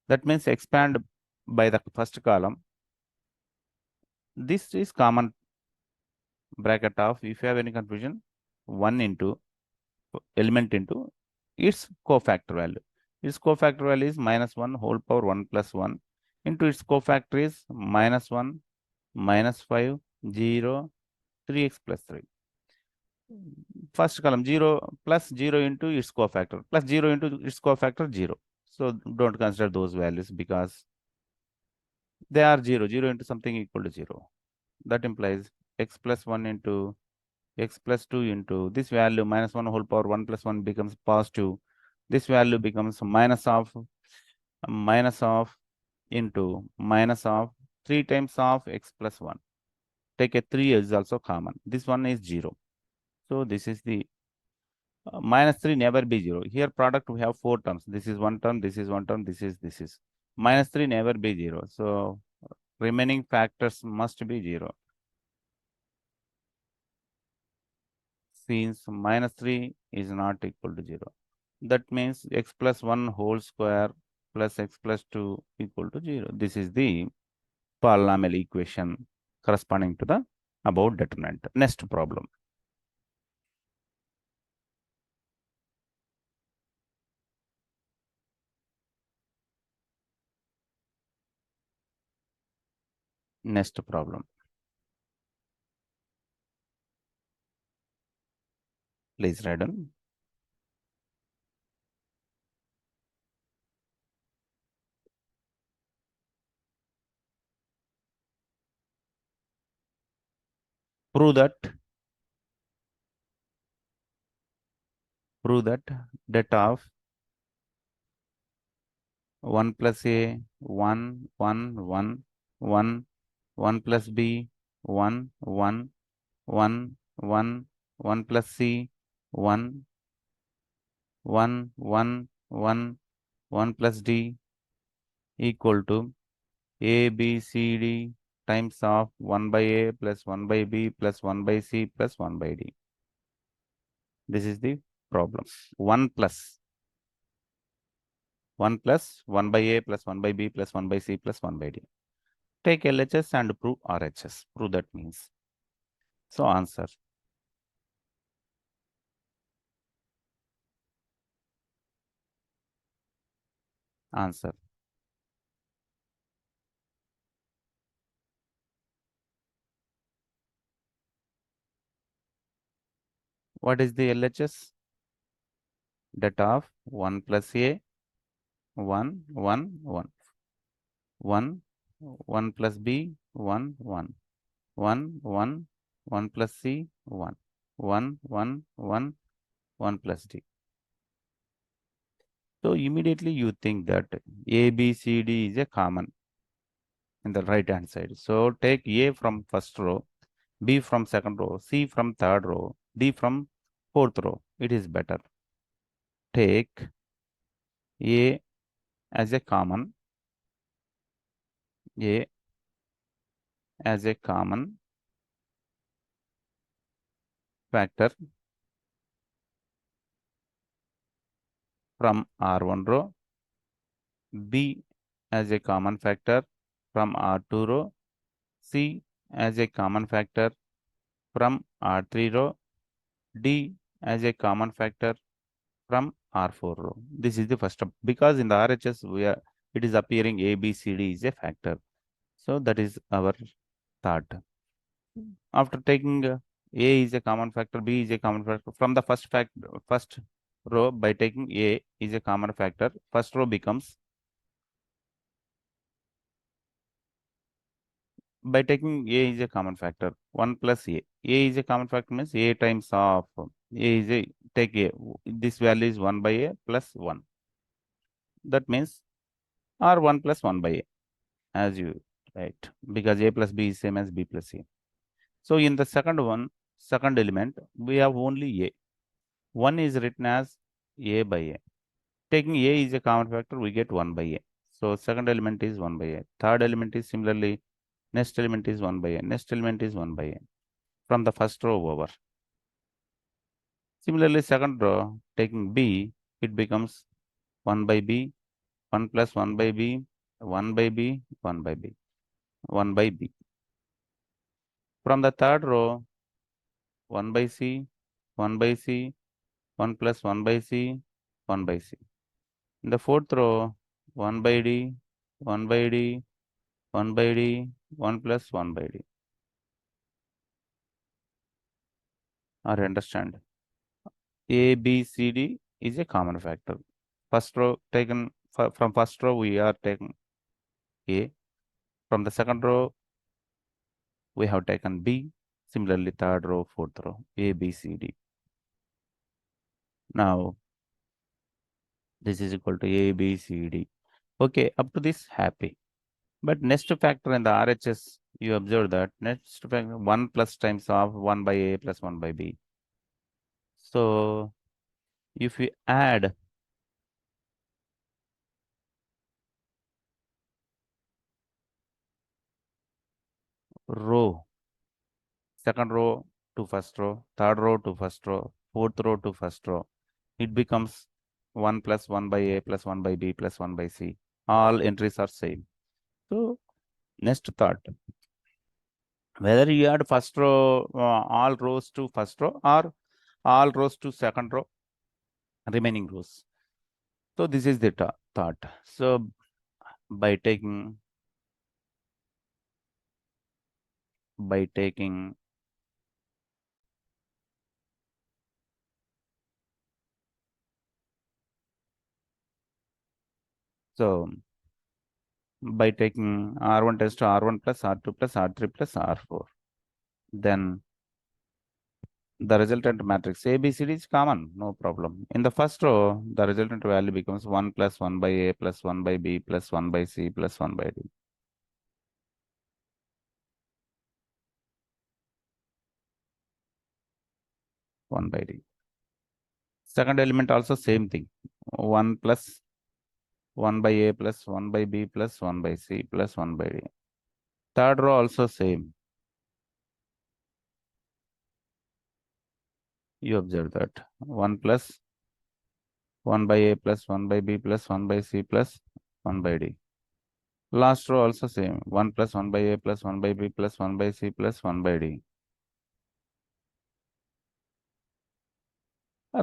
That means expand by the first column. This is common bracket of, if you have any confusion, 1 into element into its cofactor value. Its cofactor value is minus 1 whole power 1 plus 1 into its cofactor is minus 1, minus 5, 0, 3x plus 3. First column 0 plus 0 into its cofactor plus 0 into its cofactor 0. So don't consider those values because they are 0. 0 into something equal to 0. That implies x plus 1 into x plus 2 into this value minus 1 whole power 1 plus 1 becomes positive. This value becomes minus of into minus of 3 times of x plus 1. Take a 3 is also common. This one is 0. So this is the minus 3 never be 0. Here product we have 4 terms. This is one term, this is one term, this is. Minus 3 never be 0. So remaining factors must be 0. since minus 3 is not equal to 0. That means x plus 1 whole square plus x plus 2 equal to 0. This is the polynomial equation corresponding to the above determinant. Next problem. Next problem. Please write down. Prove that det of 1 plus a 1 1 1 1 1 plus b 1 1 1 1 1 plus c 1 1 1 1 1 plus d equal to a b c d times of 1 by a plus 1 by b plus 1 by c plus 1 by d. This is the problem. 1 plus 1 plus 1 by a plus 1 by b plus 1 by c plus 1 by d. Take LHS and prove RHS. Prove that means. So answer. Answer. What is the LHS? Det of 1 plus a 1 1 1 1 1 plus b 1 1 1 1 1 plus c 1 1 1 1 1 plus d. So immediately you think that a b c d is a common in the right hand side. So take a from first row, b from second row, c from third row, d from fourth row. It is better. Take a as a common, a as a common factor from R1 row, B as a common factor from R2 row, C as a common factor from R3 row, D as a common factor from R4 row. This is the first step because in the RHS it is appearing A, B, C, D is a factor. So that is our thought. After taking A is a common factor, B is a common factor from the first row by taking A is a common factor, first row becomes by taking A is a common factor, 1 plus A. A is a common factor means A times of A is a take A. This value is 1 by A plus 1. That means or 1 plus 1 by A as you write because A plus B is same as B plus A. So in the second element, we have only A. 1 is written as A by A. Taking A is a common factor, we get 1 by A. So second element is 1 by A. Third element is similarly, next element is 1 by A. Next element is 1 by A. From the first row over. Similarly, second row, taking B, it becomes 1 by B, 1 plus 1 by B, 1 by B, 1 by B, 1 by B. From the third row, 1 by C, 1 by C, 1 plus 1 by C, 1 by C. In the fourth row, 1 by D, 1 by D, 1 by D, 1 plus 1 by D. Or understand? A, B, C, D is a common factor. First row taken from first row we are taking A. From the second row we have taken B. Similarly, third row, fourth row, A, B, C, D. Now this is equal to A, B, C, D. Okay, up to this happy. But next factor in the RHS, you observe that next factor 1 plus times of 1 by A plus 1 by B. So if we add row, second row to first row, third row to first row, fourth row to first row. It becomes 1 plus 1 by A plus 1 by B plus 1 by C. All entries are same. So next thought, whether you add first row, all rows to first row or all rows to second row, remaining rows. So this is the thought. So by taking so by taking R1 tends to R1 plus R2 plus R3 plus R4, then the resultant matrix ABCD is common, no problem. In the first row, the resultant value becomes 1 plus 1 by A plus 1 by B plus 1 by C plus 1 by D. 1 by D. Second element also same thing. 1 plus 1 by A plus 1 by B plus 1 by C plus 1 by D. Third row also same. You observe that. 1 plus 1 by A plus 1 by B plus 1 by C plus 1 by D. Last row also same. 1 plus 1 by A plus 1 by B plus 1 by C plus 1 by D.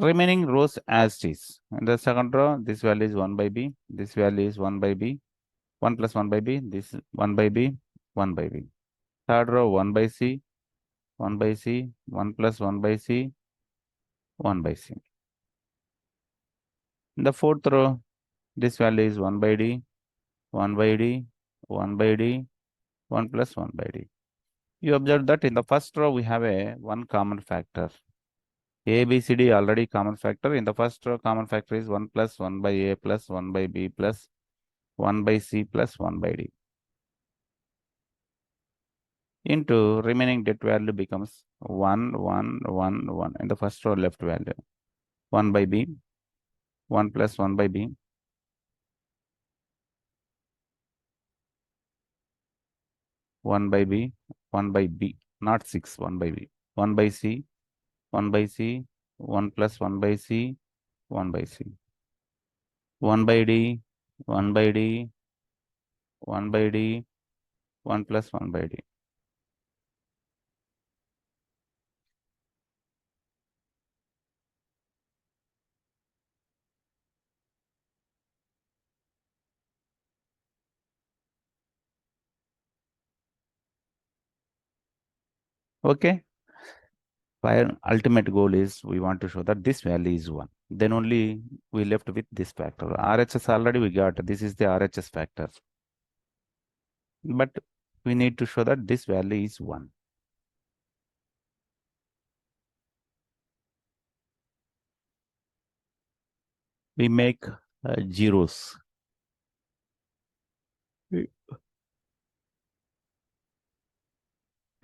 Remaining rows as is. In the second row, this value is 1 by B. This value is 1 by B. 1 plus 1 by B. This 1 by B. 1 by B. Third row, 1 by C. 1 by C. 1 plus 1 by C. 1 by C. In the fourth row, this value is 1 by D. 1 by D. 1 by D. 1 plus 1 by D. You observe that in the first row, we have a one common factor. A, B, C, D already common factor. In the first row, common factor is 1 plus 1 by A plus 1 by B plus 1 by C plus 1 by D. Into remaining det value becomes 1, 1, 1, 1. In the first row, left value. 1 by B, 1 plus 1 by B, 1 by B, 1 by B, not 6, 1 by B. 1 by C, 1 by C, 1 plus 1 by C, 1 by C. 1 by D, 1 by D, 1 by D, 1 plus 1 by D. Okay. Our ultimate goal is we want to show that this value is 1. Then only we left with this factor. RHS already we got. This is the RHS factor. But we need to show that this value is 1. We make zeros.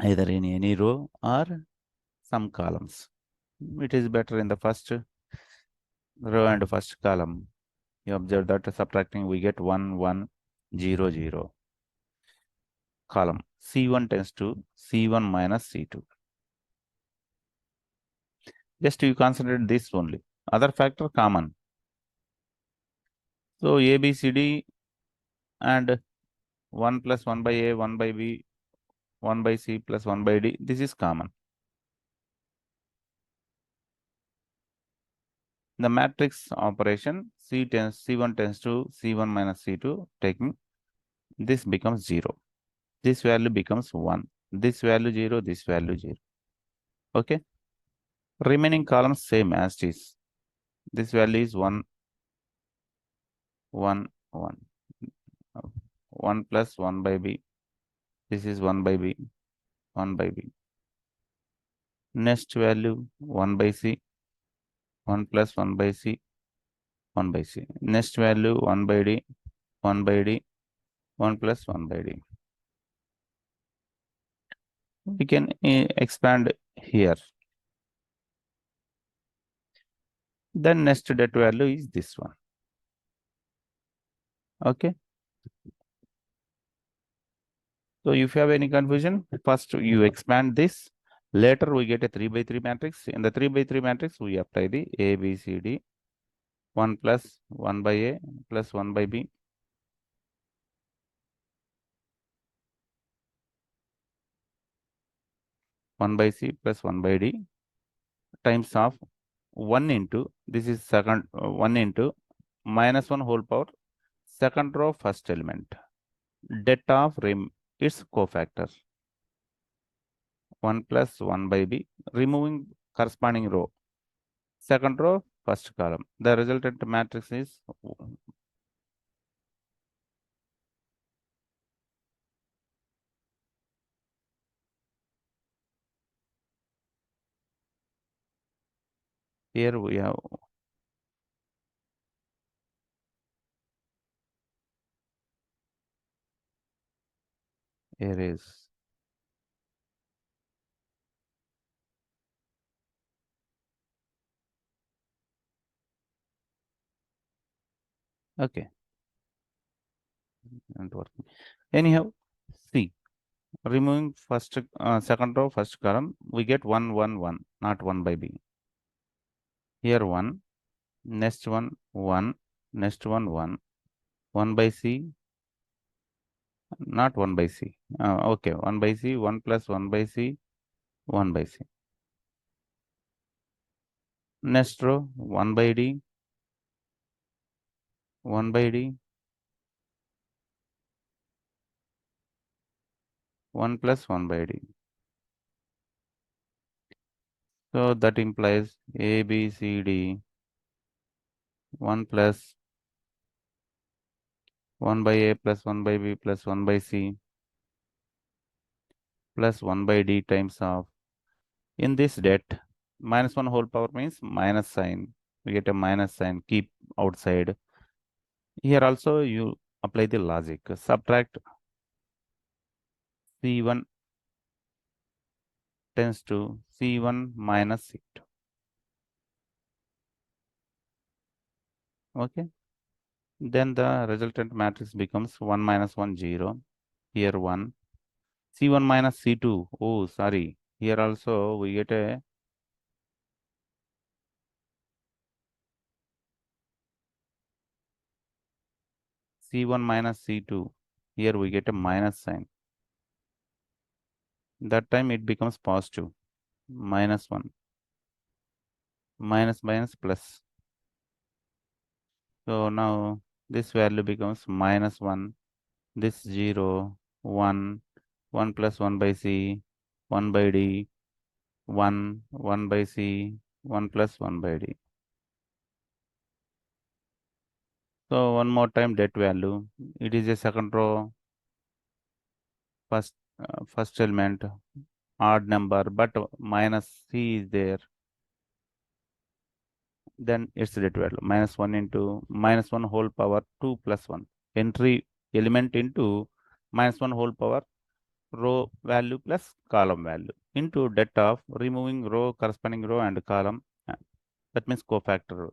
Either in any row or some columns. It is better in the first row and first column. You observe that subtracting we get 1, 1, 0, 0. Column C1 tends to C1 minus C2. Just you consider this only. Other factor common. So A, B, C, D and 1 plus 1 by A, 1 by B, 1 by C plus 1 by D. This is common. The matrix operation C1 tends to C1 minus C2, taking this becomes 0. This value becomes 1. This value 0, this value 0. Okay. Remaining columns same as it is. This value is 1, 1, 1. 1 plus 1 by B. This is 1 by B, 1 by B. Next value 1 by C, 1 plus 1 by C, 1 by C. Next value 1 by D, 1 by D, 1 plus 1 by D. We can expand here. Then next det value is this one. Okay. So if you have any confusion, first you expand this, Later we get a 3 by 3 matrix. In the 3 by 3 matrix, we apply the A, B, C, D. 1 plus 1 by A plus 1 by B. 1 by C plus 1 by D times of 1 into, this is second, 1 into minus 1 whole power, second row first element. Det of its cofactor. 1 plus 1 by B, removing corresponding row. Second row, first column. The resultant matrix is here we have here is okay. Not working. Anyhow, see, removing first second row first column, we get 1 1 1, not 1 by B. Here 1, next one 1, next one 1, 1 by C, not 1 by C. Okay, 1 by C, 1 plus 1 by C, 1 by C. Next row 1 by D, 1 by D, 1 plus 1 by D. So that implies A, B, C, D, 1 plus 1 by A plus 1 by B plus 1 by C plus 1 by D times of, in this det, minus 1 whole power means minus sign. We get a minus sign, keep outside. Here also you apply the logic. Subtract C1 tends to C1 minus C2. Okay. Then the resultant matrix becomes 1 minus 1 0. Here 1. C1 minus C2. Oh, sorry. Here also we get a C1 minus C2. Here we get a minus sign. That time it becomes positive. Minus 1. Minus minus plus. So now this value becomes minus 1. This 0, 1, 1 plus 1 by C, 1 by D, 1, 1 by C, 1 plus 1 by D. So one more time that value. It is a second row, first element, odd number, but minus C is there. Then it's that value. Minus 1 into minus 1 whole power 2 plus 1. Entry element into minus 1 whole power row value plus column value into det of removing row, corresponding row and column. That means cofactor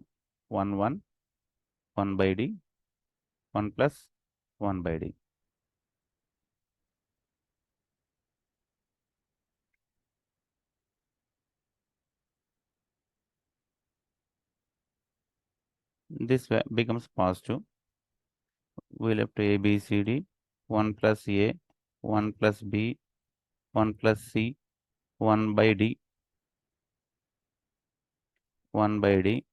1 1, 1 by D, 1 plus 1 by D. This becomes positive. We left A, B, C, D, 1 plus A, 1 plus B, 1 plus C, 1 by D, 1 by D.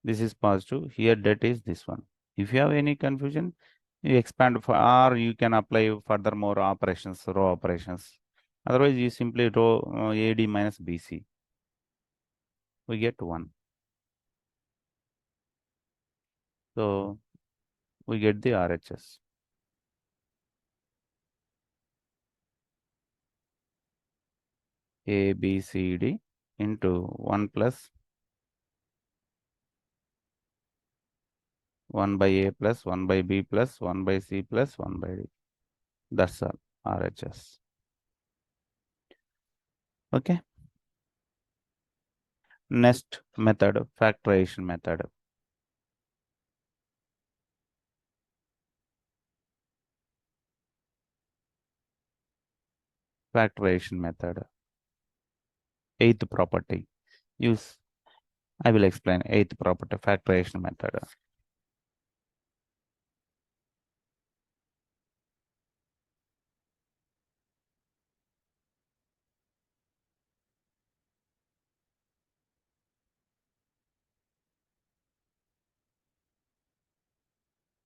This is positive. Here that is this one. If you have any confusion, you expand for, or you can apply furthermore operations, row operations. Otherwise, you simply row AD minus BC. We get 1. So we get the RHS. A, B, C, D into 1 plus 1 by A plus 1 by B plus 1 by C plus 1 by D. That's all RHS. Okay. Next method, factorization method. Factorization method. Eighth property. Use, I will explain eighth property, factorization method.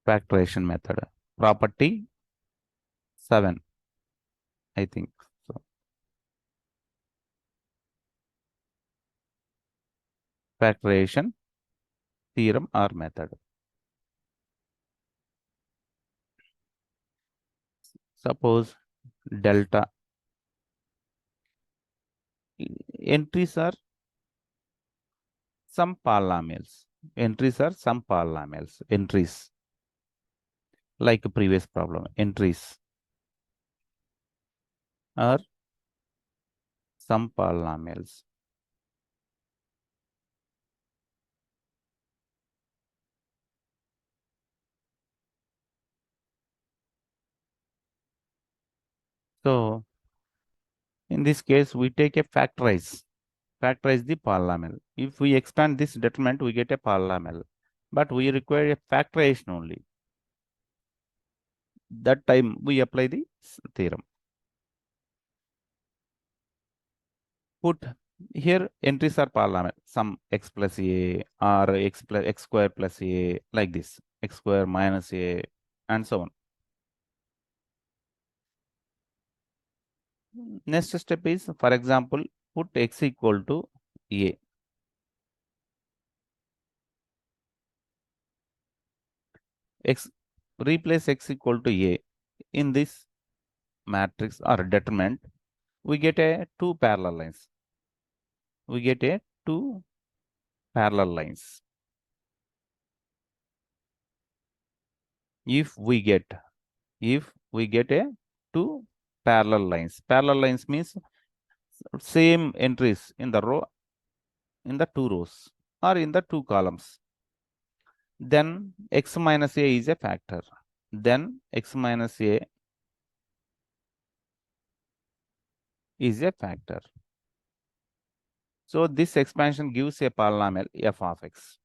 Factorization method. Property 7, I think. So, factorization theorem or method. Suppose delta entries are some polynomials. Entries are some polynomials. Entries, like a previous problem. Entries are some polynomials. So in this case, we take a factorize the polynomial. If we expand this determinant, we get a polynomial, but we require a factorization only. That time we apply the theorem. Put here entries are polynomial, some x plus a or x square plus a, like this, x square minus a, and so on. Next step is, for example, put x equal to a. X, replace x equal to a in this matrix or determinant, we get a two parallel lines. We get a two parallel lines. If we get a two parallel lines means same entries in the row, in the two rows or in the two columns, then x minus a is a factor. Then x minus a is a factor. So this expansion gives a polynomial f of x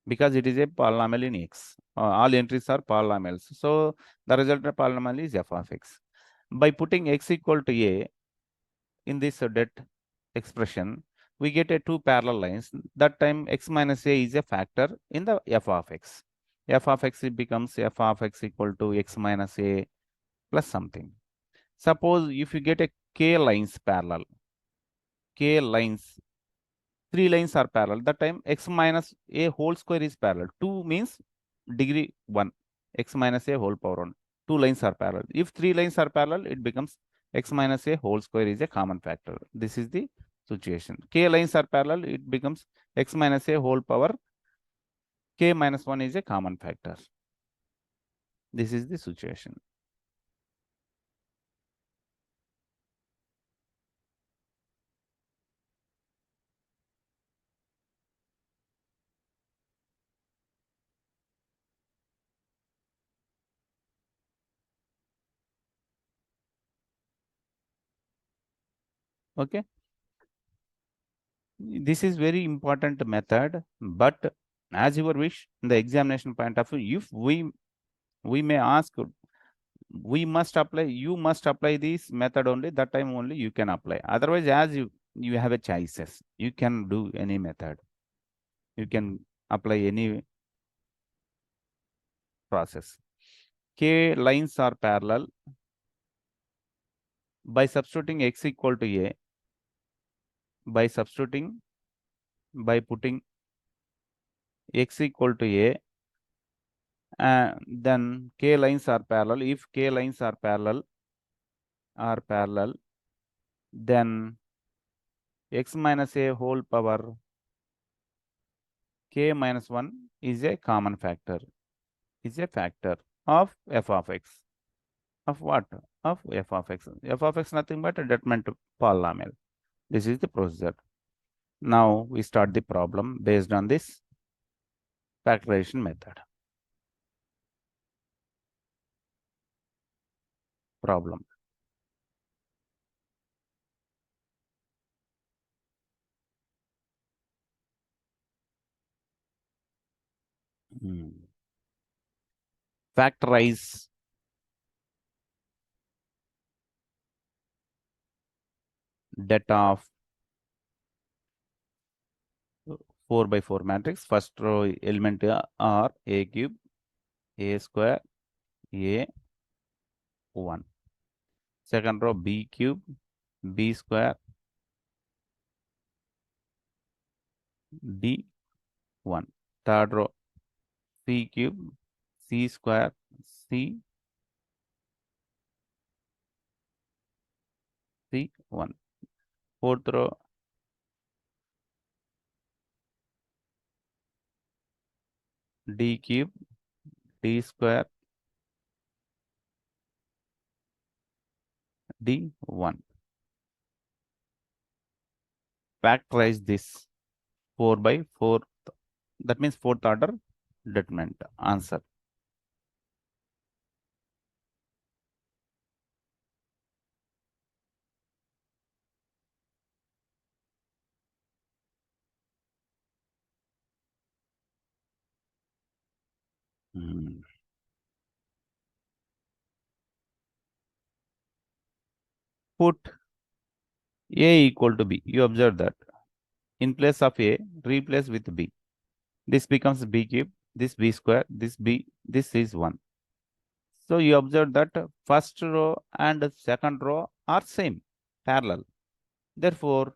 because it is a polynomial in x. All entries are polynomials. So the resultant polynomial is f of x. By putting x equal to a in this det expression, we get a two parallel lines. That time x minus a is a factor in the f of x. F of x becomes f of x equal to x minus a plus something. Suppose if you get a k lines parallel, k lines, three lines are parallel. That time x minus a whole square is parallel. 2 means degree 1, x minus a whole power 1. Two lines are parallel. If three lines are parallel, it becomes x minus a whole square is a common factor. This is the situation. K lines are parallel, it becomes x minus a whole power k minus 1 is a common factor. This is the situation. Okay. This is very important method, but as your wish, in the examination point of view, if we may ask, we must apply, you must apply this method only, that time only you can apply. Otherwise, as you have a choices, you can do any method, you can apply any process. K lines are parallel. By substituting x equal to a, by substituting, by putting x equal to a, then k lines are parallel. If k lines are parallel, then x minus a whole power k minus 1 is a common factor, is a factor of f of x. Of what? Of f of x. F of x nothing but a determinant polynomial. This is the procedure. Now we start the problem based on this factorization method. Problem. Factorize det of 4 by 4 matrix. First row element are a cube, a square, a 1. Second row b cube, b square, d 1. Third row c cube, c square, c 1. Fourth row d cube, d square, d 1. Factorize this 4 by 4. That means fourth order determinant answer. Put a equal to b. You observe that. In place of a, replace with b. This becomes b cube, this b square, this b, this is 1. So you observe that first row and second row are same, parallel. Therefore,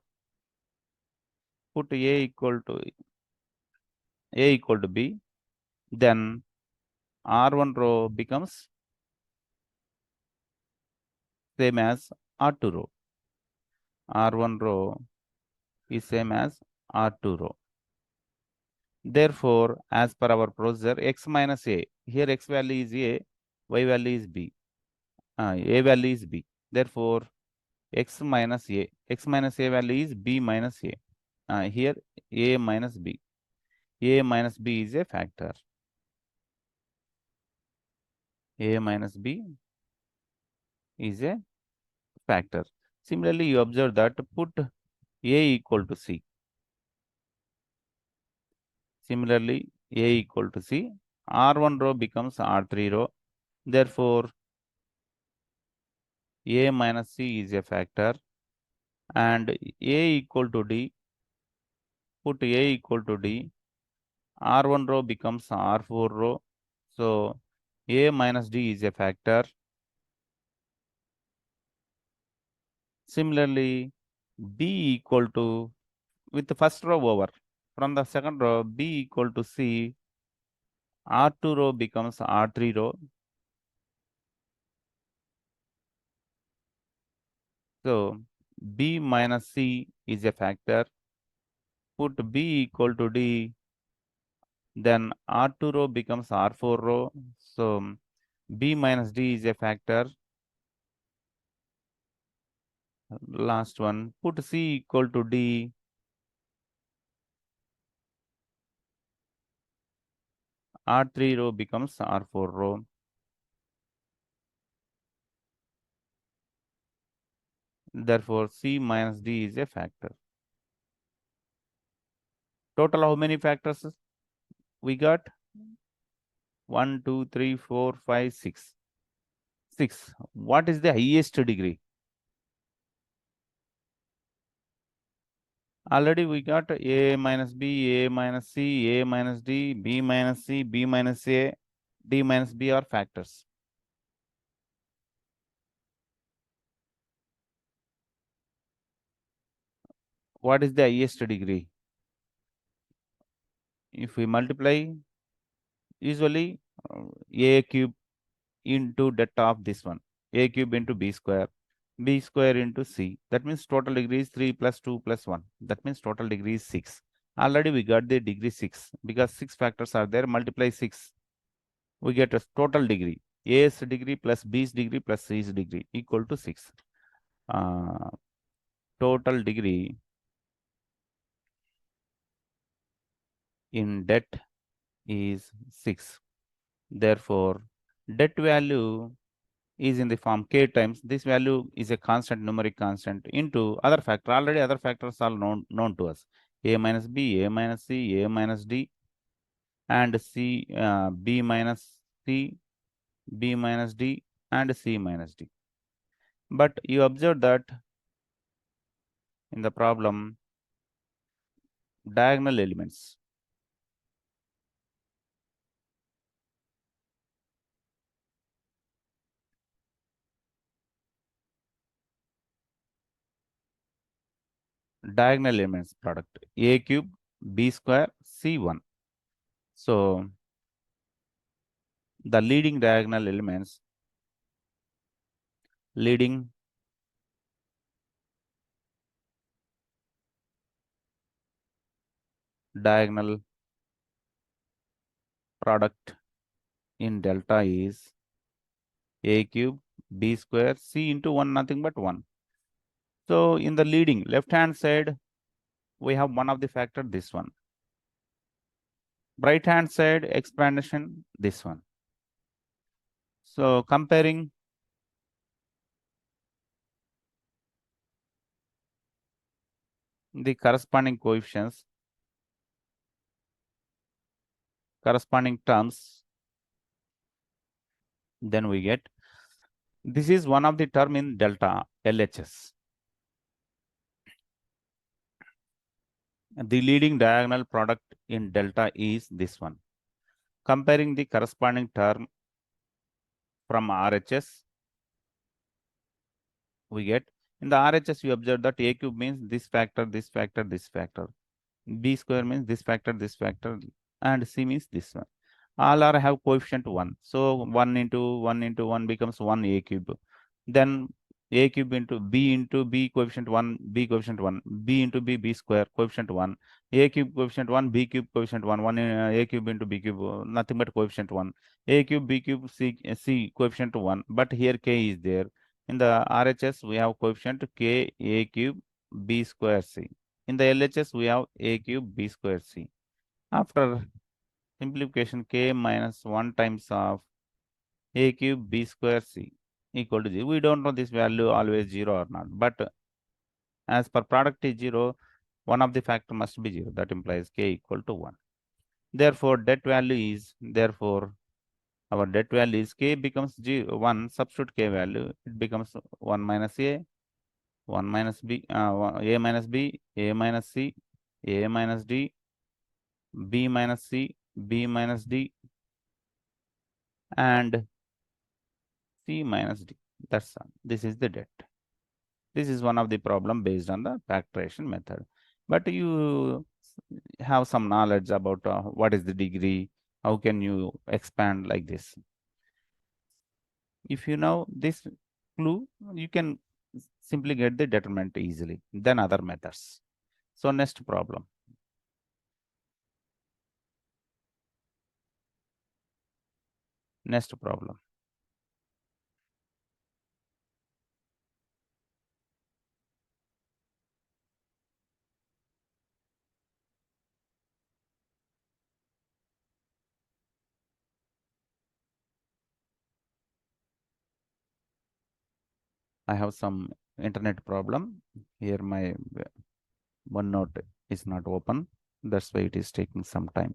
put a equal to b, then R1 row becomes same as R2 row. R1 row is same as R2 row. Therefore, as per our procedure, x minus a, here x value is a, y value is b, a value is b. Therefore, x minus a value is b minus a. Here a minus b. A minus b is a factor. A minus b is a factor. Similarly, you observe that put a equal to c. Similarly, a equal to c. R1 row becomes R3 row. Therefore, a minus c is a factor. And a equal to d. Put a equal to d. R1 row becomes R4 row. So, a minus d is a factor. Similarly, b equal to, with the first row over, from the second row, b equal to c, R2 row becomes R3 row. So, b minus c is a factor. Put b equal to d, then R2 row becomes R4 row. So, b minus d is a factor. Last one, put c equal to d. R3 row becomes R4 row. Therefore, c minus d is a factor. Total how many factors we got? 1, 2, 3, 4, 5, 6. 6. What is the highest degree? Already we got a minus b, a minus c, a minus d, b minus c, b minus a, d minus b are factors. What is the highest degree? If we multiply, usually a cube into that of this one, a cube into b square into c. That means total degree is 3 plus 2 plus 1. That means total degree is 6. Already we got the degree 6 because 6 factors are there. Multiply 6. We get a total degree. A's degree plus B's degree plus C's degree equal to 6. Total degree in det is 6. Therefore, det value is in the form k times. This value is a constant, numeric constant into other factor. Already other factors are known to us. A minus B, A minus C, A minus D, and C, B minus C, B minus D, and C minus D. But you observe that in the problem, diagonal elements. Diagonal elements product A cube, B square, C1. So the leading diagonal product in delta is A cube, B square, C into 1, nothing but 1. So in the leading left hand side, we have one of the factor, this one. Right hand side explanation, this one. So comparing the corresponding coefficients, corresponding terms, then we get this is one of the term in delta LHS. The leading diagonal product in delta is this one. Comparing the corresponding term from RHS, we get in the RHS we observe that A cube means this factor, this factor, this factor. B square means this factor, and C means this one. All are have coefficient 1. So 1 into 1 becomes 1 A cube. Then A cube into B coefficient 1, B coefficient 1, B into B square coefficient 1, A cube coefficient 1, B cube coefficient 1, 1 A cube into B cube, nothing but coefficient 1, A cube, B cube, C coefficient 1, but here K is there. In the RHS, we have coefficient K, A cube, B square C. In the LHS, we have A cube, B square C. After simplification, K minus 1 times of A cube, B square C equal to 0. We don't know this value always 0 or not, but as per product is 0, one of the factor must be 0. That implies K equal to 1. Therefore, our det value is K becomes 1, substitute K value, it becomes 1 minus A, 1 minus B, A minus B, A minus C, A minus D, B minus C, B minus D, and C minus D. That's all. This is the det. This is one of the problem based on the factorization method. But you have some knowledge about what is the degree, how can you expand like this. If you know this clue, you can simply get the determinant easily than other methods. So next problem. Next problem. I have some internet problem. Here my OneNote is not open. That's why it is taking some time.